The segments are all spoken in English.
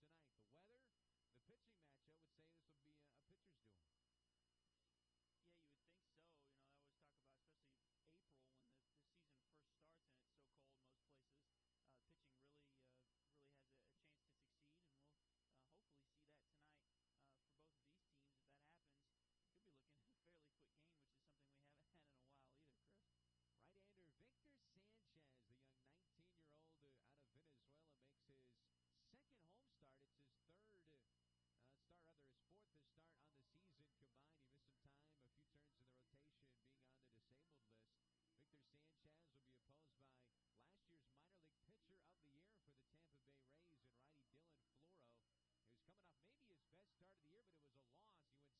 tonight. The weather, the pitching matchup would say this will be a pitcher's duel. Yeah, you would think so. You know, I always talk about, especially April when the season first starts and it's so cold most places. Pitching really has a chance to succeed, and we'll hopefully see that tonight for both of these teams. If that happens, we could be looking at a fairly quick game, which is something we haven't had in a while either, Chris. Right-hander Victor Sanchez, the young 19-year-old out of Venezuela, makes his second home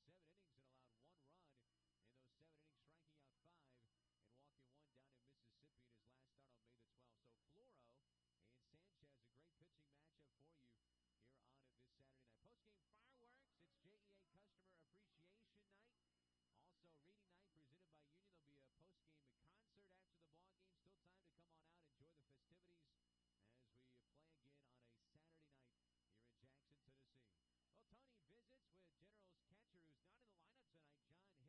start. It's his his fourth start on the season combined. He missed some time, a few turns in the rotation, being on the disabled list. Victor Sanchez will be opposed by last year's minor league pitcher of the year for the Tampa Bay Rays and righty Dylan Floro. He was coming off maybe his best start of the year, but it was a loss. He went 7 innings and allowed 1 run in those 7 innings, striking out 5 and walking 1 down in Mississippi in his last start on May the 12th. So Floro and Sanchez, a great pitching matchup for you here on this Saturday night. Post-game fireworks. It's JEA Customer Appreciation Night. Also, Reading Night presented by Union. There'll be a post-game concert after the ball game. Still time to come on out, enjoy the festivities as we play again on a Saturday night here in Jackson, Tennessee. Well, Tony visits with Generals catcher who's not in the lineup tonight, John Hicks, but John has now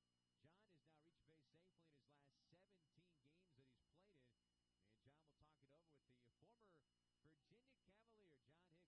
reached base safely in his last 17 games that he's played in. And John will talk it over with the former Virginia Cavalier, John Hicks.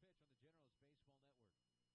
pitch on the Generals Baseball Network. Dr. Rusty Abernathy Center for Family Dentistry, 213 West Main Street in Parsons, is a provider of comprehensive dental care. Dr. Abernathy can take care of your basic dental needs, but he also provides services such as oral surgery, laser therapy for periodontal disease, and radiographic analysis. Call Dr. Abernathy for an appointment at 731-84-SMILE. That's 731-847-6453. Or you can email info@smileonu.com. People's Bank has been a part of Henderson County in West Tennessee for many years. There's one main reason for their success, and that's taking care of you. The People's Bank takes pride in offering the best possible banking services with a friendly hometown atmosphere. The People's Bank invites you to come by their locations in Sardis, Regan, Henderson, and Murray City, and let them help you with all your financial needs. The People's Bank, member FDIC, an equal housing lender. Hey, West Tennessee, this is Mike Golick from ESPN. I hope you're enjoying today's Jackson Generals baseball game. Mike Greenberg and I are back and better than ever each weekday morning starting at 5 a.m. with Mike and Mike in the morning. Now let's send it back out to Chris Harrison. More Jackson Generals baseball. For the ramparts we watched were so gallantly streaked, and the rocket's red glare, the bombs bursting in air, gave proof through the night that our flag was still there. Oh, say does that star-spangled banner yet wave o'er the land of the free and the home of the brave. Very nice job with our national anthem. A member of the National Guard on National Guard Night tonight. A lot of things going on here at the ballpark today as we play the middle game of this series. Post-game fireworks after the ball game presented by JEA. It's National Guard Night. The reading night tonight presented by Union. There'll be a jersey auction, of course, with the jerseys being raffled off with raffle tickets. There's not a jersey auction, but it's a jersey raffle. You can buy those scratch-off cards to try and win one of these camo jerseys Jackson is wearing tonight. Also tonight going on, we have a post-game concert by Darren Lee Jordan Band. The Darren Lee Jordan Band with a post-game concert after the ball game as well. So it's going to be a fun night here. It's a cool night, as we'll have a game-time temperature right around 55 degrees or so. But it's good to see the right-hander Victor Sanchez. I mentioned in his last start, he struggled in that fourth inning. His first three innings were fantastic. In his first start since coming out the DL, that last outing, first start since coming out the DL, he allowed 6 runs, 4 earned on 5 hits in 3 2/3 innings and no decision. He struck out 5, he walked none. That was in Jackson's 8-6 victory over the Smokies this past Monday night. Trevor Miller came in and threw the final 5 1/3 innings and picked up the victory. Jackson scored 4 runs in that bottom of the 8th inning to turn a 6-4 deficit into an 8-6 win on Monday night. First career start against the Montgomery Biscuits. He's 19 years old, the second youngest starting pitcher in our franchise's history. The number one, of course, Carlos Zambrano. At 18 years, 8 months was Carlos Zambrano. Victor Sanchez right now 19 years old. He turned 19 on January 30th of this year. He was born in 1995 from Rio Chico, Venezuela, 6 foot, 255 pounds. And he resides now in Paez, Miranda, Venezuela. Signed as a non-drafted free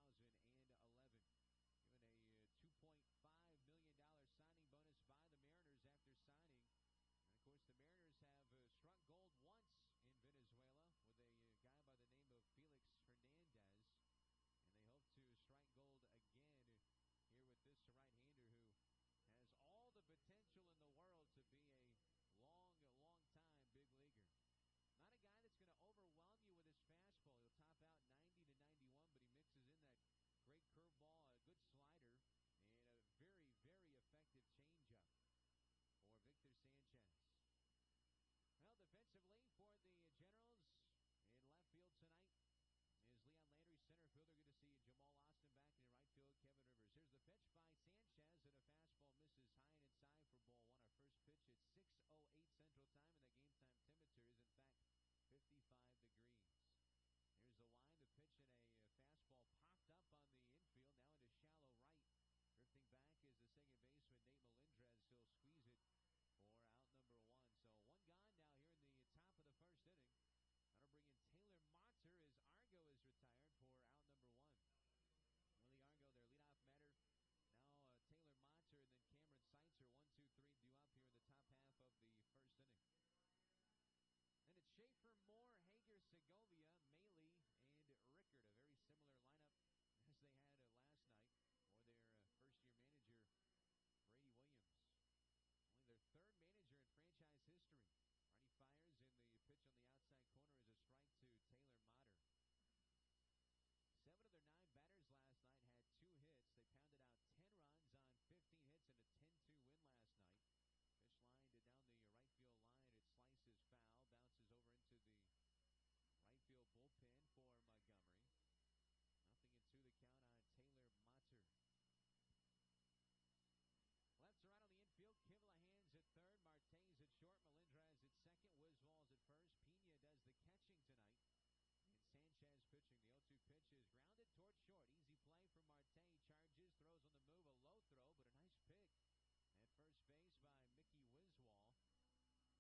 agent by the Mariners in 2011. Kevin Rivers. Here's the pitch by Sanchez, and a fastball misses high and inside for ball one. Our first pitch at 6:08 Central Time, and the game time temperature is, in fact, 55 degrees. Here's the line. The pitch and a fastball popped up on the infield, now into shallow right. Drifting back is the second baseman, Nate Melendrez. He'll squeeze it for out number one. So one gone now here in the top of the first inning. That'll bring in Taylor Monter as Argo is retired for out number one. Willie Argo, their leadoff batter. Now Taylor Monter and then Cameron Seitzer. 1, 2, 3 due up here in the top half of the first inning. And it's Shaffer, Moore, Hager, Segovia, Maley, and Rickard. A very similar lineup as they had last night for their first-year manager, Brady Williams. Only their third manager in franchise history. Arnie fires, and the pitch on the outside corner is a strike to Taylor Motter. 7 of their 9 batters last night had 2 hits. They pounded out 10 runs on 15 hits in a 10-2 win last night. Pitch lined down the right field line. It slices foul, bounces over into the right field bullpen for Montgomery. 0-2 the count on Taylor Motter. Left to right on the infield. Kivlahan's at third. Marte's at short. Melendrez at second. Wiswall's at first. Pena does the catching tonight. And Sanchez pitching. The 0-2 pitch is grounded towards short. Easy play for Marte. Charges, throws on the move. A low throw, but a nice pick at first base by Mickey Wiswall.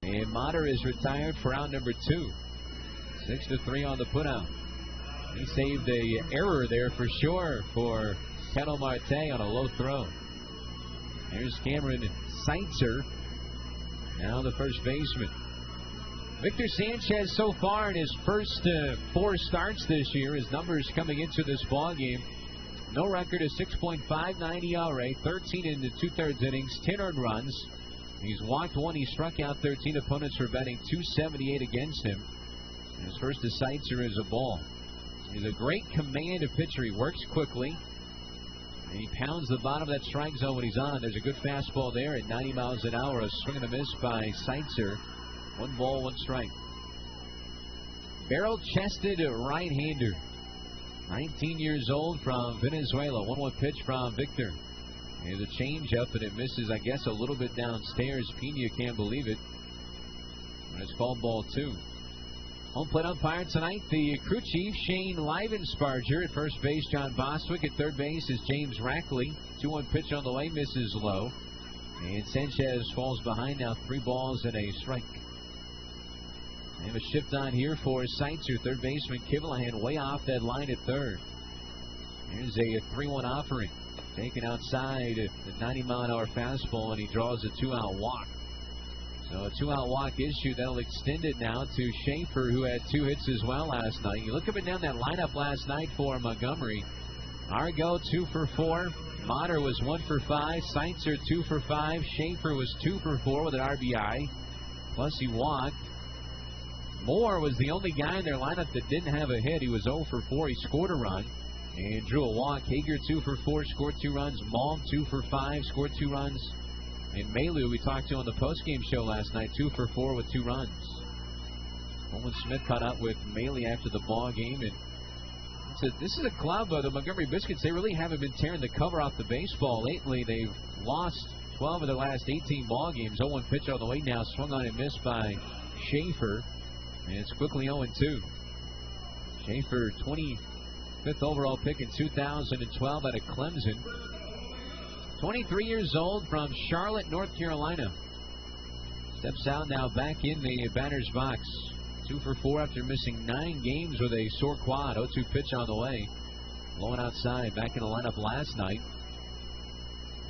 And Motter is retired for out number 2. 6-3 on the putout. He saved a error there for sure for Kettle Marte on a low throw. Here's Cameron Seitzer, now the first baseman. Victor Sanchez so far in his first 4 starts this year, his numbers coming into this ball game. No record, a 6.59 ERA, 13 in the 2/3 innings, 10 earned runs. He's walked 1, he struck out 13. Opponents were batting .278 against him. And his first to Seitzer is a ball. He's a great command of pitcher. He works quickly. And he pounds the bottom of that strike zone when he's on. There's a good fastball there at 90 miles an hour. A swing and a miss by Seitzer. 1 ball, 1 strike. Barrel-chested right-hander. 19 years old from Venezuela. 1-1 pitch from Victor. And the changeup, and it misses, I guess, a little bit downstairs. Pena can't believe it. And it's called ball 2. Home plate umpire tonight, the crew chief, Shane Livensparger. At first base, John Bostwick. At third base is James Rackley. 2-1 pitch on the way, misses low. And Sanchez falls behind now, 3 balls and a strike. They have a shift on here for Seitzer. Third baseman Kivlahan way off that line at third. Here's a 3-1 offering. Taken outside the 90-mile-an-hour fastball, and he draws a 2-out walk. So a 2-out walk issue. That'll extend it now to Shaffer, who had 2 hits as well last night. You look up and down that lineup last night for Montgomery. Argo 2 for 4. Motter was 1 for 5. Seitzer 2 for 5. Shaffer was 2 for 4 with an RBI. Plus he walked. Moore was the only guy in their lineup that didn't have a hit. He was 0 for 4. He scored a run and drew a walk. Hager 2 for 4, scored 2 runs. Malm 2 for 5, scored 2 runs. And Malu, we talked to on the postgame show last night, 2 for 4 with 2 runs. Owen Smith caught up with Maley after the ball game, and this is a club, the Montgomery Biscuits. They really haven't been tearing the cover off the baseball lately. They've lost 12 of their last 18 ball games. 0-1 pitch on the way now, swung on and missed by Shaffer, and it's quickly 0-2. Shaffer, 25th overall pick in 2012 out of Clemson. 23 years old from Charlotte, North Carolina. Steps out now back in the batter's box. 2 for 4 after missing 9 games with a sore quad. 0-2 pitch on the way. Blowing outside, back in the lineup last night.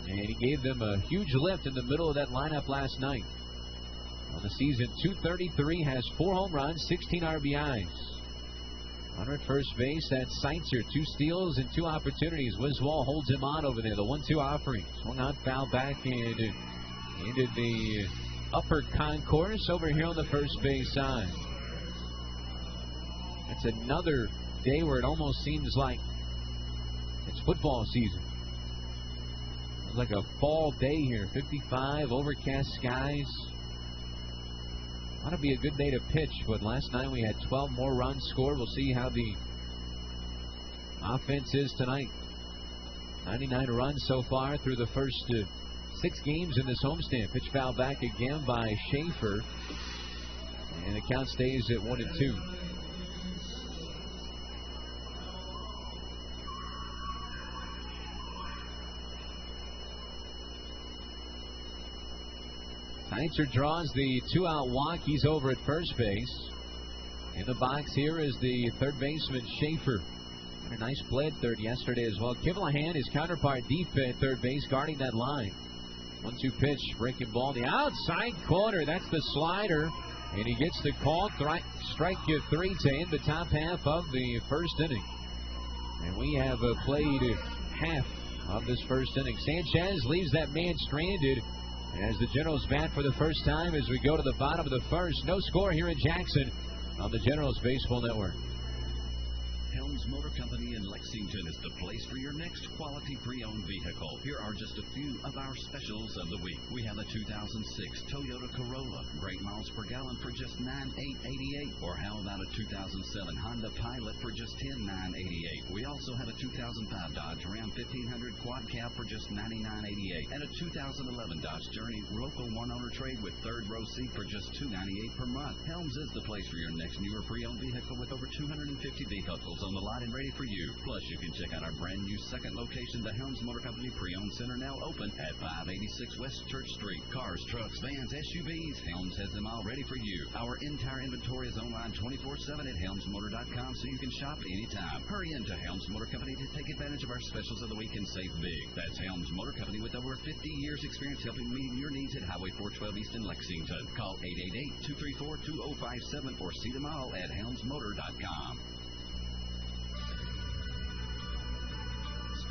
And he gave them a huge lift in the middle of that lineup last night. On the season, .233, has 4 home runs, 16 RBIs. Runner at first base, that's Seitzer. 2 steals and 2 opportunities. Wiswall holds him on over there. The 1-2 offering. Swung on, foul back, and into the upper concourse over here on the first base side. It's another day where it almost seems like it's football season. It's like a fall day here. 55, overcast skies. Ought to be a good day to pitch, but last night we had 12 more runs scored. We'll see how the offense is tonight. 99 runs so far through the first 6 games in this homestand. Pitch foul back again by Shaffer. And the count stays at 1-2. Heitzer draws the 2-out walk. He's over at first base. In the box here is the third baseman, Shaffer. A nice play at third yesterday as well. Kivlahan, his counterpart, deep at third base, guarding that line. 1-2 pitch, breaking ball, the outside corner. That's the slider. And he gets the call. Strike 3 to end the top half of the first inning. And we have played half of this first inning. Sanchez leaves that man stranded as the Generals bat for the first time as we go to the bottom of the first. No score here in Jackson on the Generals Baseball Network. Helms Motor Company in Lexington is the place for your next quality pre-owned vehicle. Here are just a few of our specials of the week. We have a 2006 Toyota Corolla, great miles per gallon for just $9,888. Or how about a 2007 Honda Pilot for just $10,988? We also have a 2005 Dodge Ram 1500 Quad Cab for just $99.88, and a 2011 Dodge Journey local one-owner trade with third row seat for just $298 per month. Helms is the place for your next newer pre-owned vehicle with over 250 vehicles on the lot and ready for you. Plus, you can check out our brand new second location, the Helms Motor Company Pre-Owned Center, now open at 586 West Church Street. Cars, trucks, vans, SUVs, Helms has them all ready for you. Our entire inventory is online 24/7 at helmsmotor.com, so you can shop anytime. Hurry into Helms Motor Company to take advantage of our specials of the week and save big. That's Helms Motor Company with over 50 years experience helping meet your needs at Highway 412 East in Lexington. Call 888-234-2057 or see them all at helmsmotor.com.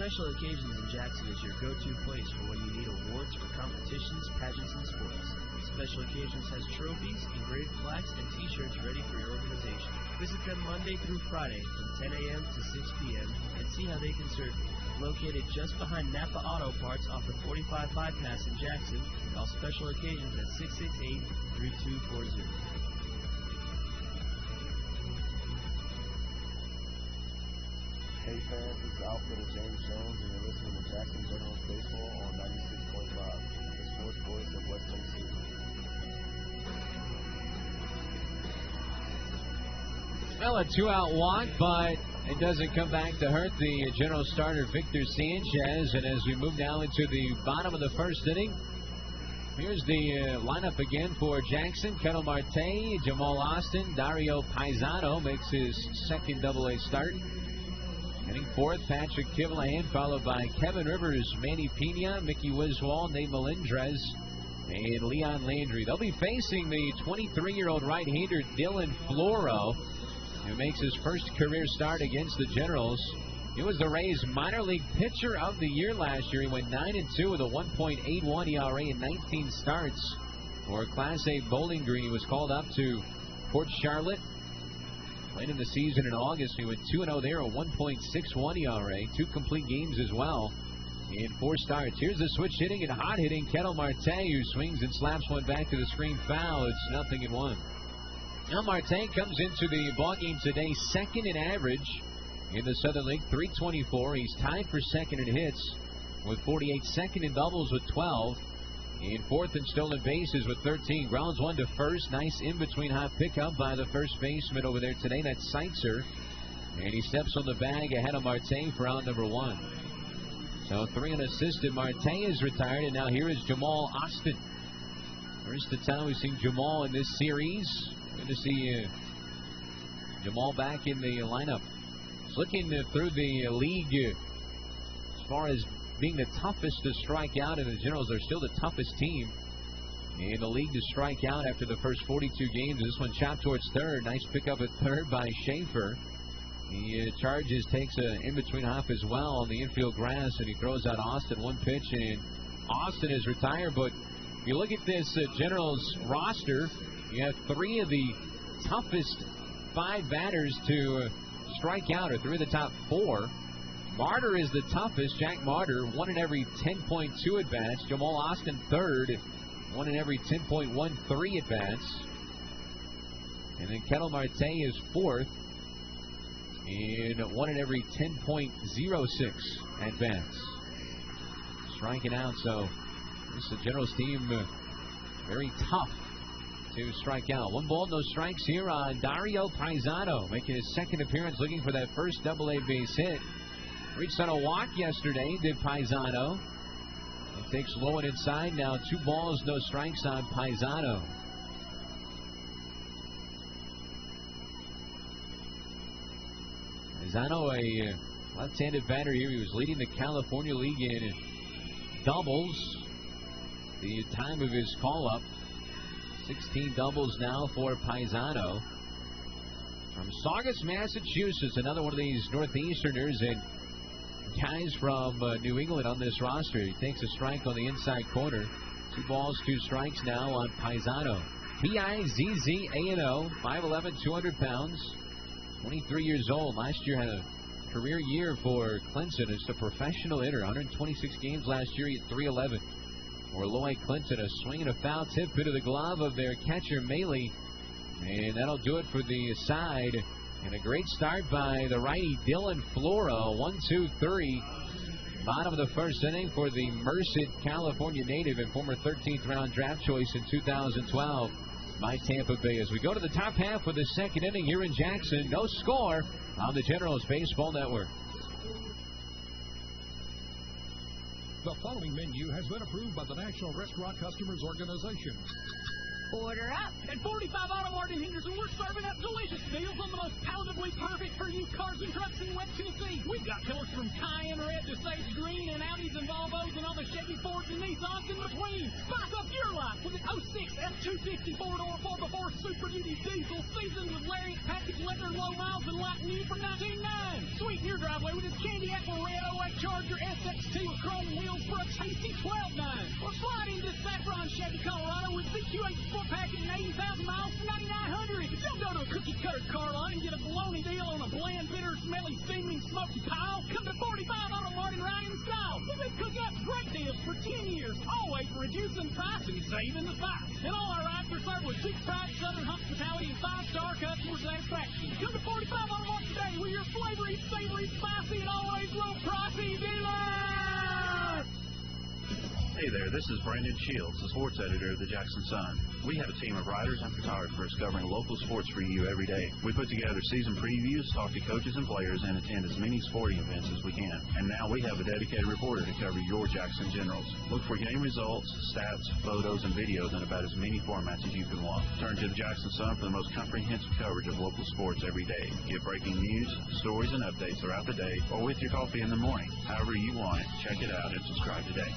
Special Occasions in Jackson is your go-to place for when you need awards for competitions, pageants, and sports. Special Occasions has trophies, engraved plaques, and t-shirts ready for your organization. Visit them Monday through Friday from 10 a.m. to 6 p.m. and see how they can serve you. Located just behind Napa Auto Parts off the 45 bypass in Jackson, call Special Occasions at 668-3240. Hey fans, this is outfielder James Jones, and you're listening to Jackson Generals Baseball on 96.5, the sports voice of West Tennessee. Well, a 2-out walk, but it doesn't come back to hurt the General starter, Victor Sanchez. And as we move now into the bottom of the first inning, here's the lineup again for Jackson. Kettle Marte, Jamal Austin, Dario Paisano makes his second Double-A start. Hitting fourth, Patrick Kivlahan, followed by Kevin Rivers, Manny Pena, Mickey Wiswall, Nate Melendrez, and Leon Landry. They'll be facing the 23-year-old right-hander Dylan Floro, who makes his first career start against the Generals. He was the Rays' minor league pitcher of the year last year. He went 9-2 with a 1.81 ERA in 19 starts for Class A Bowling Green. He was called up to Port Charlotte. Played in the season in August. He went 2-0 there, a 1.61 ERA, 2 complete games as well in 4 starts. Here's the switch hitting and hot hitting Kettle Marte, who swings and slaps one back to the screen foul. It's 0-1. Now Marte comes into the ballgame today second in average in the Southern League, 324. He's tied for second in hits with 48, second in doubles with 12. In fourth in stolen bases with 13. Grounds one to first. Nice in-between hop pickup by the first baseman over there today. That's Seitzer. And he steps on the bag ahead of Marte for out number 1. So 3 unassisted. Marte is retired, and now here is Jamal Austin. First time we've seen Jamal in this series. Good to see Jamal back in the lineup. It's looking through the league as far as being the toughest to strike out, and the Generals are still the toughest team in the league to strike out after the first 42 games. This one chopped towards third. Nice pickup at third by Shaffer. He charges, takes an in-between hop as well on the infield grass, and he throws out Austin. 1 pitch, and Austin is retired. But if you look at this Generals roster, you have 3 of the toughest 5 batters to strike out, or 3 of the top 4. Martyr is the toughest. Jack Martyr, 1 in every 10.2 at-bats. Jamal Austin, third, 1 in every 10.13 at-bats. And then Kettle Marte is fourth, in 1 in every 10.06 at-bats. striking out. So this is the Generals team very tough to strike out. 1 ball, no strikes here on Dario Paisano, making his second appearance, looking for that first AA base hit. Reached on a walk yesterday, did Paisano. He takes low and inside now. 2 balls, no strikes on Paisano. Paisano, a left-handed batter here. He was leading the California League in doubles the time of his call-up. 16 doubles now for Paisano. From Saugus, Massachusetts, another one of these Northeasterners, and guys from New England on this roster. He takes a strike on the inside corner. 2 balls, 2 strikes now on Paisano. P-I-Z-Z-A-N-O, 5'11", 200 pounds, 23 years old. Last year had a career year for Clemson. It's a professional hitter. 126 games last year. He hit .311. For Lloyd Clinton, a swing and a foul tip into the glove of their catcher, Maley. And that'll do it for the side. And a great start by the righty, Dylan Flora. 1-2-3. Bottom of the first inning for the Merced, California native and former 13th round draft choice in 2012 by Tampa Bay. As we go to the top half of the second inning here in Jackson, no score on the Generals Baseball Network. The following menu has been approved by the National Restaurant Customers Organization. Order up. At 45 Auto Mart in Henderson, we're serving up delicious deals on the most palatably perfect for used cars and trucks in West Tennessee. We've got killers from Cayenne Red to Sage Green and Audis and Volvos and all the Chevy Fords and Nissans in between. Spice up your life with an 06 F250 4-door 4x4 Super Duty diesel seasoned with Lariat package leather, low miles, and light new for $19.9. Sweeten your driveway with this candy apple red 08 Charger SX2 with chrome wheels for a tasty $12.9. Or slide into Saffron Chevy Colorado with CQ8 packet and 80,000 miles for $9,900. Don't go to a cookie cutter car lot and get a baloney deal on a bland, bitter, smelly, steaming, smoky pile. Come to 45 Auto Mart and ride in style. We've been cooking up great deals for 10 years, always reducing price and saving the spice. And all our rides are served with cheap price, southern hospitality, and 5-star customer satisfaction. Come to 45 Auto Mart today where your flavory, savory, spicy, and always low pricey dealer. Hey there, this is Brandon Shields, the sports editor of the Jackson Sun. We have a team of writers and photographers covering local sports for you every day. We put together season previews, talk to coaches and players, and attend as many sporting events as we can. And now we have a dedicated reporter to cover your Jackson Generals. Look for game results, stats, photos, and videos in about as many formats as you can want. Turn to the Jackson Sun for the most comprehensive coverage of local sports every day. Get breaking news, stories, and updates throughout the day or with your coffee in the morning. However you want it, check it out and subscribe today.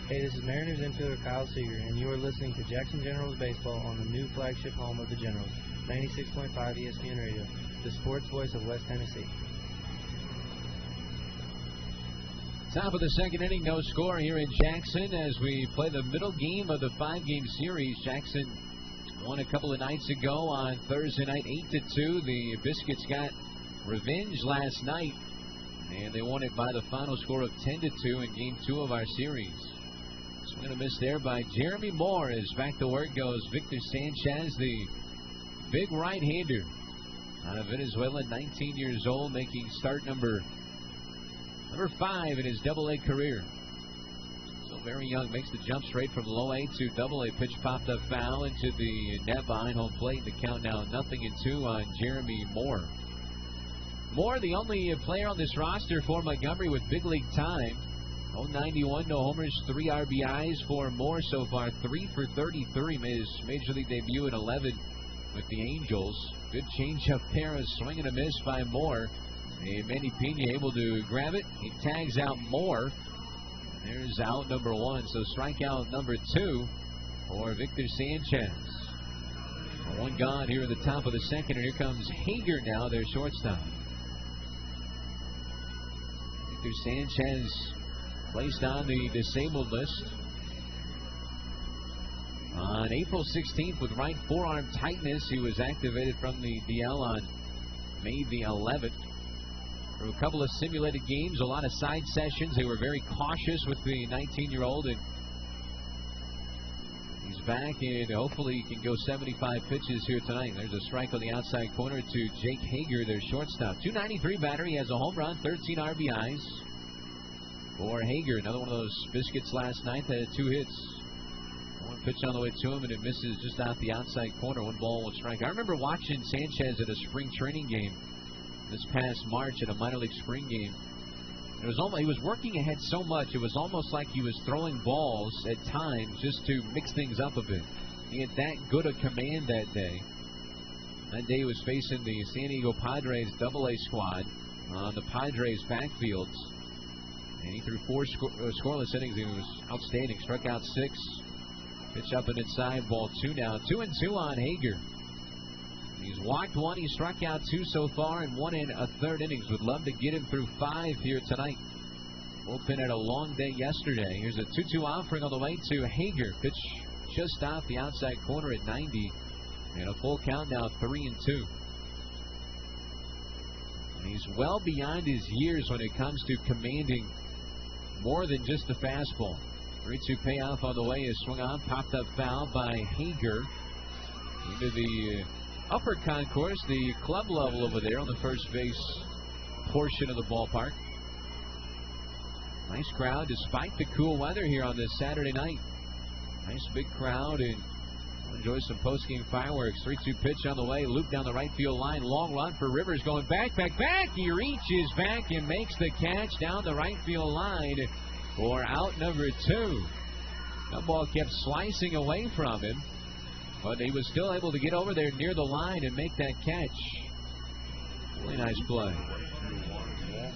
Hey, this is Mariners infielder Kyle Seager, and you are listening to Jackson Generals Baseball on the new flagship home of the Generals, 96.5 ESPN Radio, the sports voice of West Tennessee. Top of the second inning, no score here in Jackson as we play the middle game of the 5-game series. Jackson won a couple of nights ago on Thursday night, 8-2. The Biscuits got revenge last night, and they won it by the final score of 10-2 in Game 2 of our series. Swing and a miss there by Jeremy Moore as back to work goes Victor Sanchez, the big right-hander out of Venezuela, 19 years old, making start number 5 in his AA career. So very young, makes the jump straight from low A to AA. Pitch popped up foul into the net behind home plate. The count now 0-2 on Jeremy Moore. Moore, the only player on this roster for Montgomery with big league time. 091, no homers, 3 RBIs for Moore so far. 3 for 33, made his major league debut at 11 with the Angels. Good changeup there, a swing and a miss by Moore. And Manny Pena able to grab it. He tags out Moore. There's out number 1, so strikeout number 2 for Victor Sanchez. 1 gone here at the top of the second, and here comes Hager now, their shortstop. Victor Sanchez placed on the disabled list on April 16th with right forearm tightness. He was activated from the DL on May the 11th. For a couple of simulated games, a lot of side sessions. They were very cautious with the 19-year-old, and he's back, and hopefully he can go 75 pitches here tonight. There's a strike on the outside corner to Jake Hager, their shortstop. .293 battery, has a home run, 13 RBIs. for Hager. Another one of those Biscuits last night that had 2 hits. One pitch on the way to him, and it misses just out the outside corner. 1 ball, 1 strike. I remember watching Sanchez at a spring training game this past March at a minor league spring game. It was almost, he was working ahead so much, it was almost like he was throwing balls at times just to mix things up a bit. He had that good a command that day. That day he was facing the San Diego Padres AA squad on the Padres backfields. And he threw 4 scoreless innings. He was outstanding. Struck out 6. Pitch up and inside, ball 2 now. 2-2 on Hager. He's walked 1, he struck out 2 so far, and 1 in a third innings. Would love to get him through 5 here tonight. Bullpen had a long day yesterday. Here's a 2-2 offering on the way to Hager. Pitch just off the outside corner at 90. And a full count now, 3-2. And he's well beyond his years when it comes to commanding more than just the fastball. 3-2 payoff on the way is swung on, popped up foul by Hager into the upper concourse, the club level over there on the first base portion of the ballpark. Nice crowd despite the cool weather here on this Saturday night. Nice big crowd, and enjoy some post-game fireworks. 3-2 pitch on the way, loop down the right field line. Long run for Rivers, going back. He reaches back and makes the catch down the right field line for out number 2. That ball kept slicing away from him, but he was still able to get over there near the line and make that catch. Really nice play.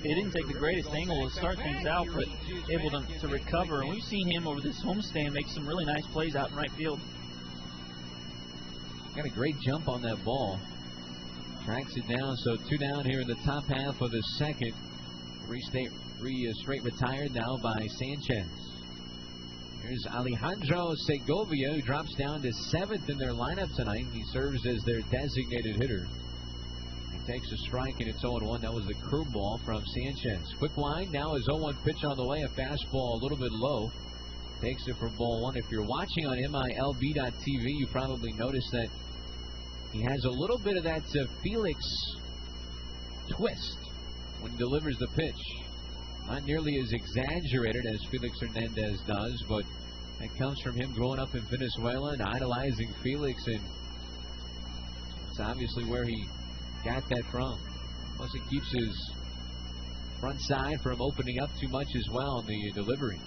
It didn't take the greatest angle to start things out, but able to recover. And we've seen him over this homestand make some really nice plays out in right field. Got a great jump on that ball. Tracks it down, so 2 down here in the top half of the second. 3 straight retired now by Sanchez. Here's Alejandro Segovia, who drops down to 7th in their lineup tonight. He serves as their designated hitter. He takes a strike, and it's 0-1. That was the curveball from Sanchez. Quick wind, now his 0-1 pitch on the way. A fastball a little bit low. Takes it for ball 1. If you're watching on MILB.TV, you probably noticed that he has a little bit of that Felix twist when he delivers the pitch. Not nearly as exaggerated as Felix Hernandez does, but that comes from him growing up in Venezuela and idolizing Felix, and it's obviously where he got that from. Plus, it keeps his front side from opening up too much as well in the delivery.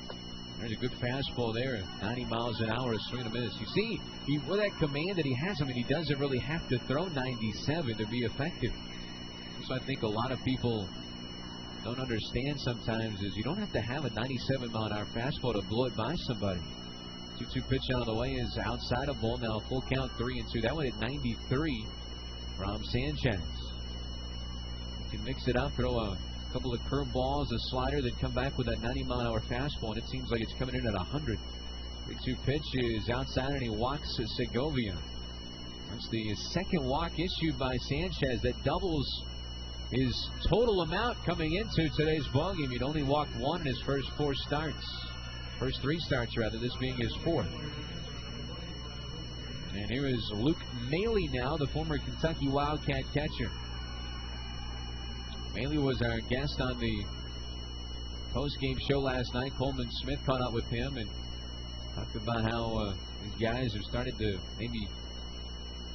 There's a good fastball there, 90 miles an hour, a swing and a miss. You see, with that command that he has, I mean, he doesn't really have to throw 97 to be effective. So I think a lot of people don't understand sometimes is you don't have to have a 97-mile-an-hour fastball to blow it by somebody. 2-2 pitch on the way is outside of ball. Now full count, 3-2. That one at 93 from Sanchez. You can mix it up, throw a couple of curveballs, a slider, then come back with that 90-mile-an-hour fastball, and it seems like it's coming in at 100. 3-2 pitch is outside, and he walks Segovia. That's the second walk issued by Sanchez. That doubles his total amount coming into today's ballgame. He'd only walked 1 in his first 4 starts. First 3 starts, rather, this being his 4th. And here is Luke Maley now, the former Kentucky Wildcat catcher. Maley was our guest on the post-game show last night. Coleman Smith caught up with him and talked about how these guys have started to maybe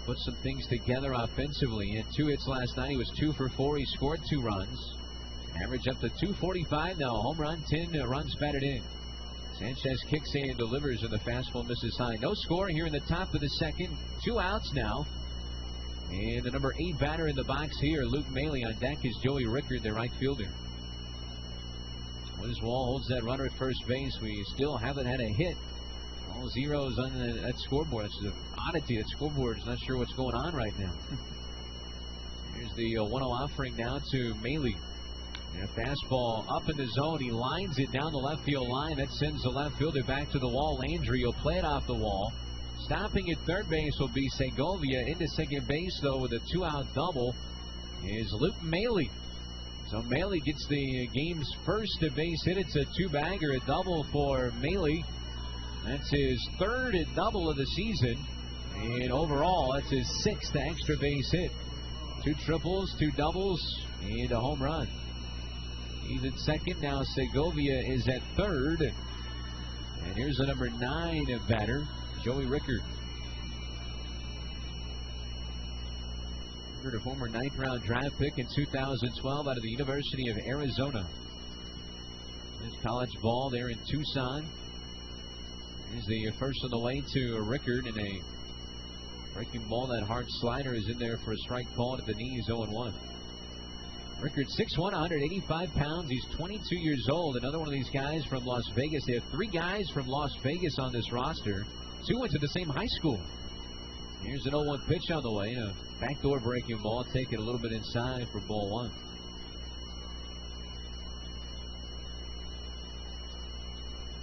put some things together offensively. He had 2 hits last night. He was 2 for 4. He scored 2 runs. Average up to 245 now. A home run, 10 runs batted in. Sanchez kicks in and delivers, and the fastball misses high. No score here in the top of the second. 2 outs now. And the number 8 batter in the box here, Luke Maley. On deck is Joey Rickard, the right fielder. Winswall holds that runner at first base. We still haven't had a hit. All zeros on that scoreboard. It's an oddity. That scoreboard is not sure what's going on right now. Here's the 1-0 offering now to Maley. And a fastball up in the zone. He lines it down the left field line. That sends the left fielder back to the wall. Landry will play it off the wall. Stopping at third base will be Segovia. Into second base, though, with a 2-out double is Luke Maley. So Maley gets the game's first base hit. It's a 2-bagger, a double for Maley. That's his 3rd double of the season. And overall, that's his 6th extra base hit. 2 triples, 2 doubles, and a home run. He's at second. Now Segovia is at third. And here's the number 9 batter, Joey Rickard. Rickard, a former 9th-round draft pick in 2012 out of the University of Arizona. His college ball there in Tucson. Here's the first on the way to Rickard, and a breaking ball. That hard slider is in there for a strike called at the knees, 0-1. Rickard, 6'1", 185 pounds. He's 22 years old. Another one of these guys from Las Vegas. They have 3 guys from Las Vegas on this roster. 2 went to the same high school. Here's an 0-1 pitch on the way. A backdoor breaking ball. Take it a little bit inside for ball 1.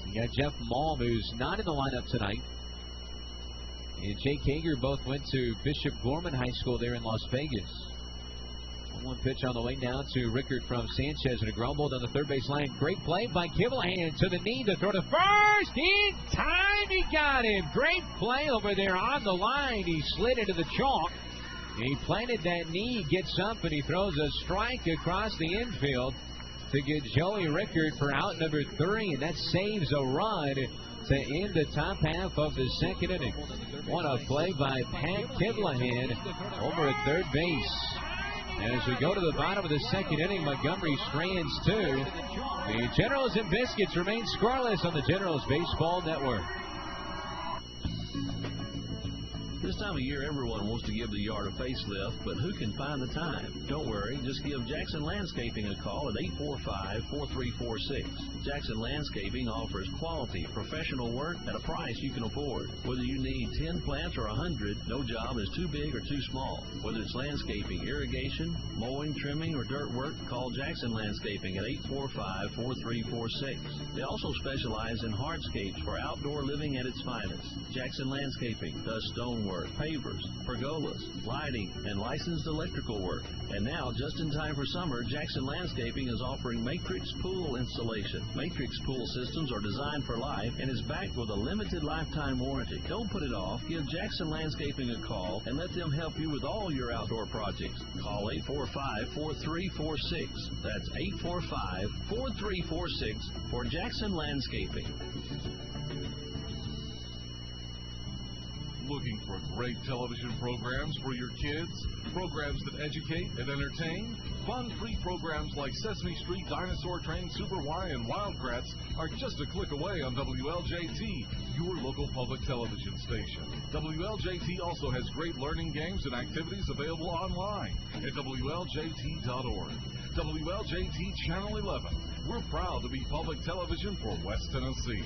You got Jeff Malm, who's not in the lineup tonight. And Jake Hager both went to Bishop Gorman High School there in Las Vegas. 1 pitch on the way now to Rickard from Sanchez, and a ground ball down the third base line. Great play by Kivlahan to the knee to throw to first. In time, he got him. Great play over there on the line. He slid into the chalk. He planted that knee, gets up, and he throws a strike across the infield to get Joey Rickard for out number 3, and that saves a run to end the top half of the second inning. What a play by Pat Kivlahan over at third base. As we go to the bottom of the second inning, Montgomery strands 2. The Generals and Biscuits remain scoreless on the Generals Baseball Network. This time of year, everyone wants to give the yard a facelift, but who can find the time? Don't worry, just give Jackson Landscaping a call at 845-4346. Jackson Landscaping offers quality, professional work at a price you can afford. Whether you need 10 plants or 100, no job is too big or too small. Whether it's landscaping, irrigation, mowing, trimming, or dirt work, call Jackson Landscaping at 845-4346. They also specialize in hardscapes for outdoor living at its finest. Jackson Landscaping does stonework, pavers, pergolas, lighting, and licensed electrical work. And now, just in time for summer, Jackson Landscaping is offering Matrix Pool installation. Matrix Pool systems are designed for life and is backed with a limited lifetime warranty. Don't put it off. Give Jackson Landscaping a call and let them help you with all your outdoor projects. Call 845-4346. That's 845-4346 for Jackson Landscaping. Looking for great television programs for your kids? Programs that educate and entertain? Fun-free programs like Sesame Street, Dinosaur Train, Super Y, and Wildcrats are just a click away on WLJT, your local public television station. WLJT also has great learning games and activities available online at WLJT.org. WLJT Channel 11. We're proud to be public television for West Tennessee.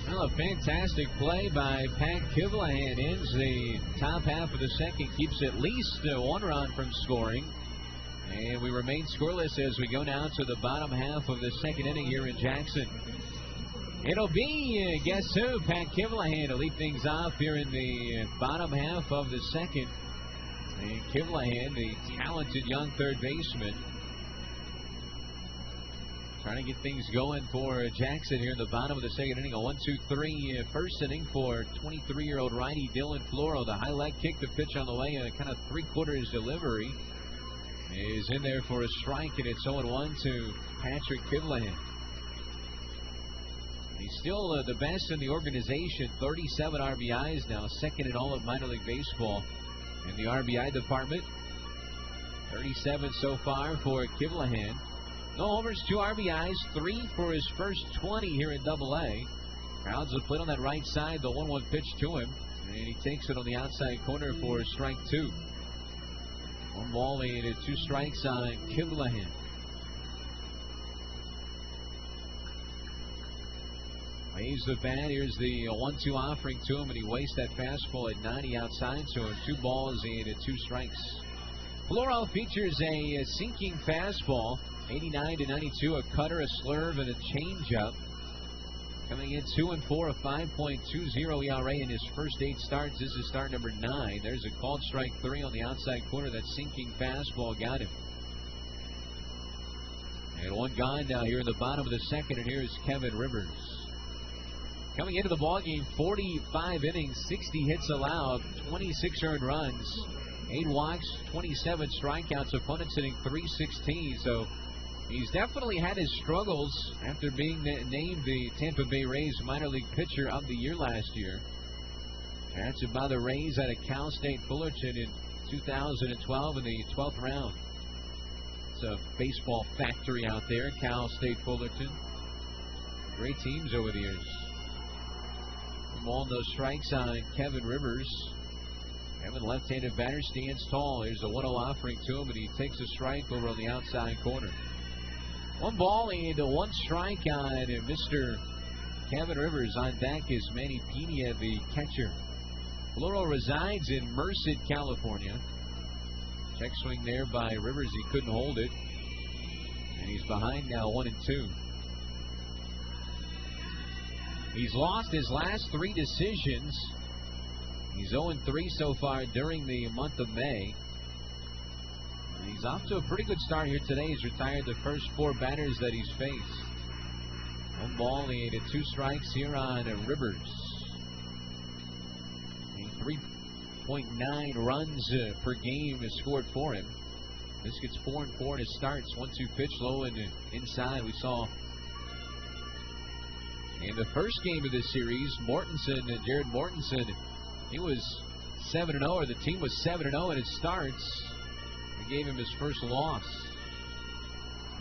Well, a fantastic play by Pat Kivlahan ends the top half of the second, keeps at least 1 run from scoring. And we remain scoreless as we go now to the bottom half of the second inning here in Jackson. It'll be, guess who, Pat Kivlahan to lead things off here in the bottom half of the second. And Kivlahan, the talented young third baseman, trying to get things going for Jackson here in the bottom of the second inning. A 1-2-3 first inning for 23-year-old righty Dylan Floro. The high leg kick, the pitch on the way, and a kind of 3/4 delivery is in there for a strike, and it's 0-1 to Patrick Kivlahan. He's still the best in the organization, 37 RBIs now, second in all of minor league baseball in the RBI department. 37 so far for Kivlahan. No homers, 2 RBIs, 3 for his first 20 here in Double-A. Crowds have played on that right side. The 1-1 pitch to him, and he takes it on the outside corner for strike 2. 1 ball and 2 strikes on Kivlahan. Waves the bat. Here's the 1-2 offering to him, and he wastes that fastball at 90 outside to him. 2 balls and 2 strikes. Floro features a sinking fastball. 89-92, a cutter, a slurve, and a changeup. Coming in 2-4, a 5.20 ERA in his first 8 starts. This is start number 9. There's a called strike 3 on the outside corner. That sinking fastball got him. And 1 gone now here in the bottom of the second, and here's Kevin Rivers. Coming into the ballgame, 45 innings, 60 hits allowed, 26 earned runs, 8 walks, 27 strikeouts. Opponents hitting .316. So he's definitely had his struggles after being named the Tampa Bay Rays minor league pitcher of the year last year. Drafted by the Rays out of Cal State Fullerton in 2012 in the 12th round. It's a baseball factory out there, Cal State Fullerton. Great teams over the years. Ball, no strikes on Kevin Rivers. Kevin, left-handed batter, stands tall. Here's a 1-0 offering to him, and he takes a strike over on the outside corner. 1 ball and 1 strike on Mr. Kevin Rivers. On deck is Manny Pena, the catcher. Floro resides in Merced, California. Check swing there by Rivers. He couldn't hold it. And he's behind now, 1-2. He's lost his last 3 decisions. He's 0-3 so far during the month of May. He's off to a pretty good start here today. He's retired the first 4 batters that he's faced. 1 ball and 2 strikes here on Rivers. 3.9 runs per game is scored for him. Biscuits 4-4 in his starts. 1-2 pitch low and inside. We saw in the first game of this series, Jared Mortensen, he was 7-0, or the team was 7-0 in his starts. We gave him his first loss.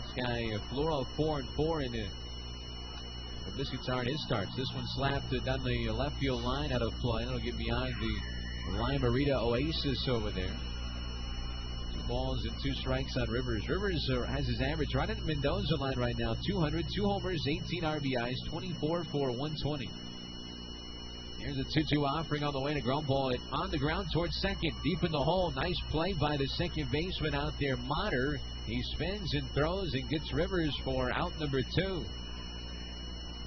This guy, Floro, 4-4 in the Biscuits are in his starts. This one slapped down the left field line out of play. It'll get behind the Lima Rita Oasis over there. 2 balls and 2 strikes on Rivers. Rivers has his average right at the Mendoza line right now. 200, 2 homers, 18 RBIs, 24 for 120. Here's a 2-2 offering on the way to ground ball. It on the ground towards second. Deep in the hole. Nice play by the second baseman out there, Motter. He spins and throws and gets Rivers for out number 2.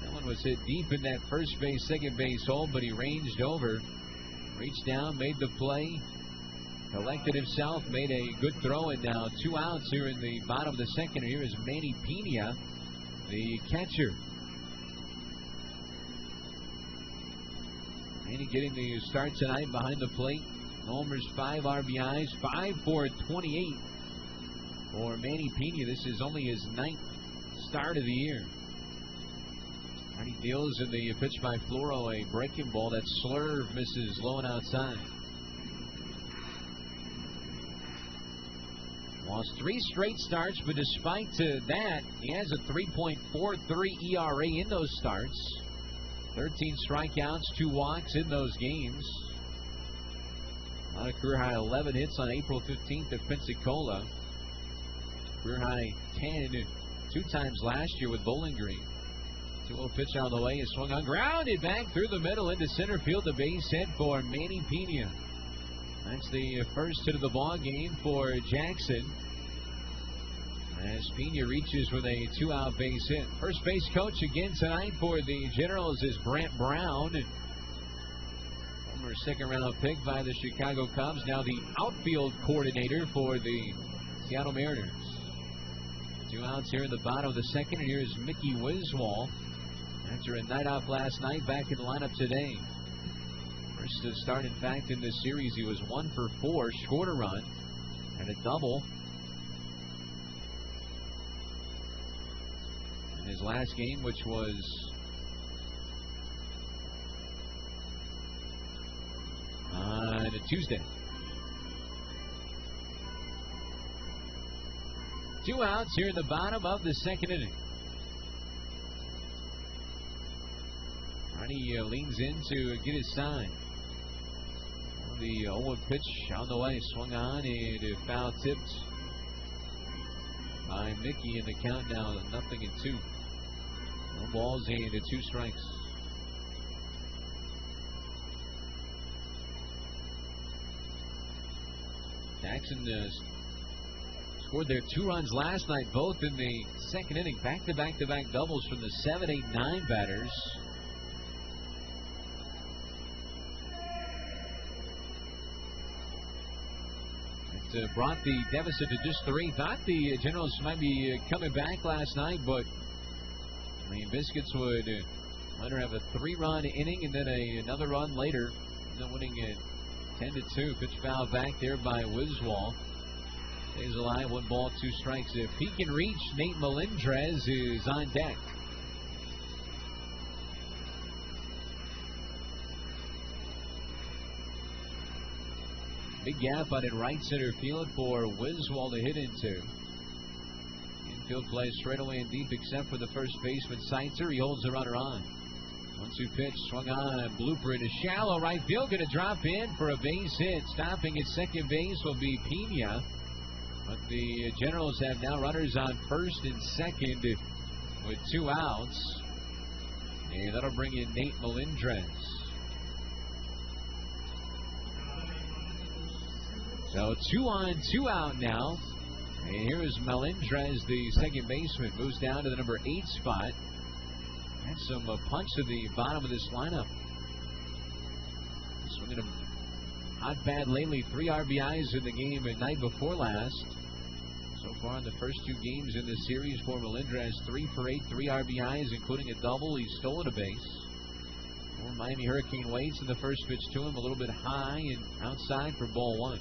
That one was hit deep in that first base, second base hole, but he ranged over. Reached down, made the play. Collected himself, made a good throw, and now 2 outs here in the bottom of the second. Here is Manny Pena, the catcher. Manny getting the start tonight behind the plate. Homers, 5 RBIs, 5 for 28 for Manny Pena. This is only his 9th start of the year. And he deals in the pitch by Floro, a breaking ball. That slurve misses low and outside. Lost 3 straight starts, but despite that, he has a 3.43 ERA in those starts. 13 strikeouts, 2 walks in those games. On a career high 11 hits on April 15th at Pensacola. Career high 10 2 times last year with Bowling Green. 2-0 pitch on the way is swung on, grounded back through the middle into center field. The base hit for Manny Pena. That's the first hit of the ball game for Jackson. As Pena reaches with a 2-out base hit. First base coach again tonight for the Generals is Brant Brown. Former 2nd round pick by the Chicago Cubs. Now the outfield coordinator for the Seattle Mariners. 2 outs here in the bottom of the second. And here's Mickey Wiswall. After a night off last night, back in the lineup today. First to start, in fact, in this series, he was 1 for 4, scored a run, and a double. In his last game, which was on a Tuesday. 2 outs here in the bottom of the second inning. He leans in to get his sign. The 0-1 pitch on the way, swung on and foul tipped by Mickey, in the count now 0-2. 1 balls and 2 strikes. Jackson scored their 2 runs last night, both in the second inning. Back-to-back doubles from the 7, 8, 9 batters. Brought the deficit to just 3. Thought the Generals might be coming back last night, but the Biscuits would Winner have a 3-run inning and then another run later. And then winning it 10-2. Pitch foul back there by Wiswall. Stays alive. 1 ball, 2 strikes. If he can reach, Nate Melendrez is on deck. Big gap out in right center field for Wiswall to hit into. Infield play straight away and deep except for the first baseman Seitzer. He holds the runner on. 1-2 pitch swung on. Blooper into shallow right field. Going to drop in for a base hit. Stopping at second base will be Pena. But the Generals have now runners on first and second with 2 outs. And that'll bring in Nate Melendrez. So 2 on, 2 out now. And here is Melendrez, the second baseman. Moves down to the number 8 spot. Had some punch to the bottom of this lineup. Swinging a hot bat lately. 3 RBIs in the game the night before last. So far in the first 2 games in this series for Melendrez, 3 for 8, 3 RBIs, including a double. He stole a base. Miami Hurricane waits in the first pitch to him. A little bit high and outside for ball 1.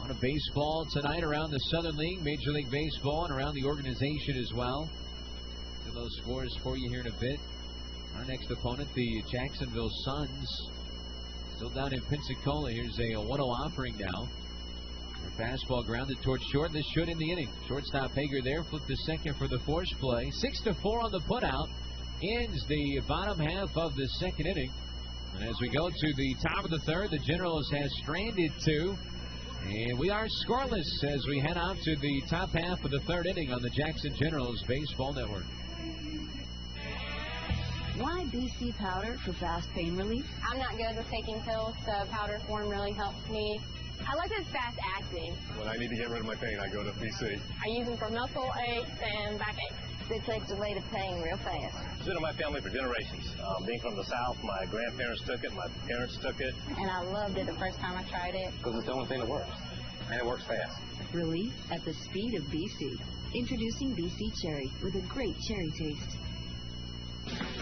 On a baseball tonight around the Southern League, Major League Baseball, and around the organization as well. To those scores for you here in a bit. Our next opponent, the Jacksonville Suns, still down in Pensacola. Here's a 1-0 offering now. Their fastball grounded towards short. This should end the inning. Shortstop Hager there, flipped to second for the force play. 6-4 on the putout. Ends the bottom half of the second inning. And as we go to the top of the third, the Generals has stranded 2. And we are scoreless as we head out to the top half of the third inning on the Jackson Generals Baseball Network. Why BC powder for fast pain relief? I'm not good with taking pills, so powder form really helps me. I like that it's fast acting. When I need to get rid of my pain, I go to BC. I use them for muscle aches and backache. It takes away the pain real fast. It's been in my family for generations. Being from the South, my grandparents took it, my parents took it. And I loved it the first time I tried it. Because it's the only thing that works. And it works fast. Relief at the speed of BC. Introducing BC Cherry with a great cherry taste.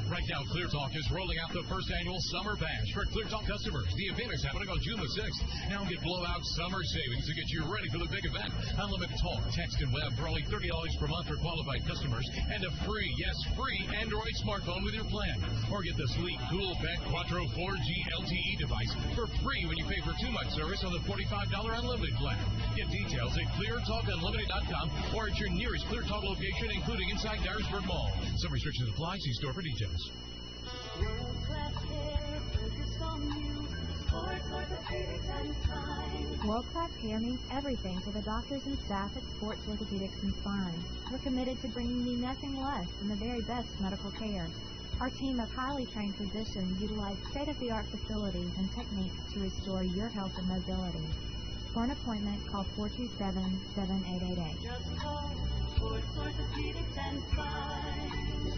Right now, Clear Talk is rolling out the first annual Summer Bash for Clear Talk customers. The event is happening on June the 6th. Now get blowout summer savings to get you ready for the big event. Unlimited talk, text, and web for only $30 per month for qualified customers. And a free, yes, free Android smartphone with your plan. Or get the sleek Coolpet Quattro 4G LTE device for free when you pay for 2 months service on the $45 unlimited plan. Get details at ClearTalkUnlimited.com or at your nearest Clear Talk location, including inside Dyersburg Mall. Some restrictions apply. See store for details. World-class care means everything to the doctors and staff at Sports Orthopedics and Spine. We're committed to bringing you nothing less than the very best medical care. Our team of highly trained physicians utilize state-of-the-art facilities and techniques to restore your health and mobility. For an appointment, call 427-7888. Just call Sports Orthopedics and Spine.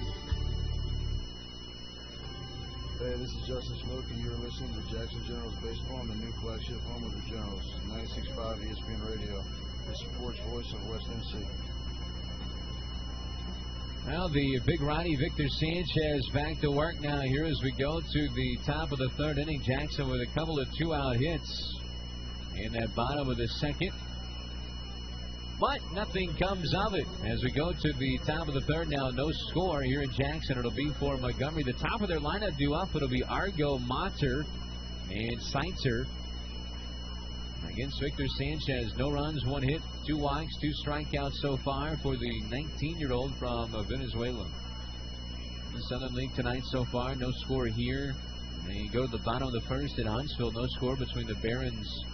Hey, this is Justin Smokey. You're listening to Jackson Generals Baseball on the new flagship home of the Generals, 96.5 ESPN Radio, the sports voice of West NC. Well, the big righty Victor Sanchez back to work now here as we go to the top of the third inning. Jackson with a couple of 2-out hits in that bottom of the second. But nothing comes of it as we go to the top of the third now. No score here in Jackson. It'll be for Montgomery. The top of their lineup due up. It'll be Argo, Mater, and Seitzer against Victor Sanchez. No runs, 1 hit, 2 walks, 2 strikeouts so far for the 19-year-old from Venezuela. The Southern League tonight so far. No score here. And you go to the bottom of the first at Huntsville. No score between the Barons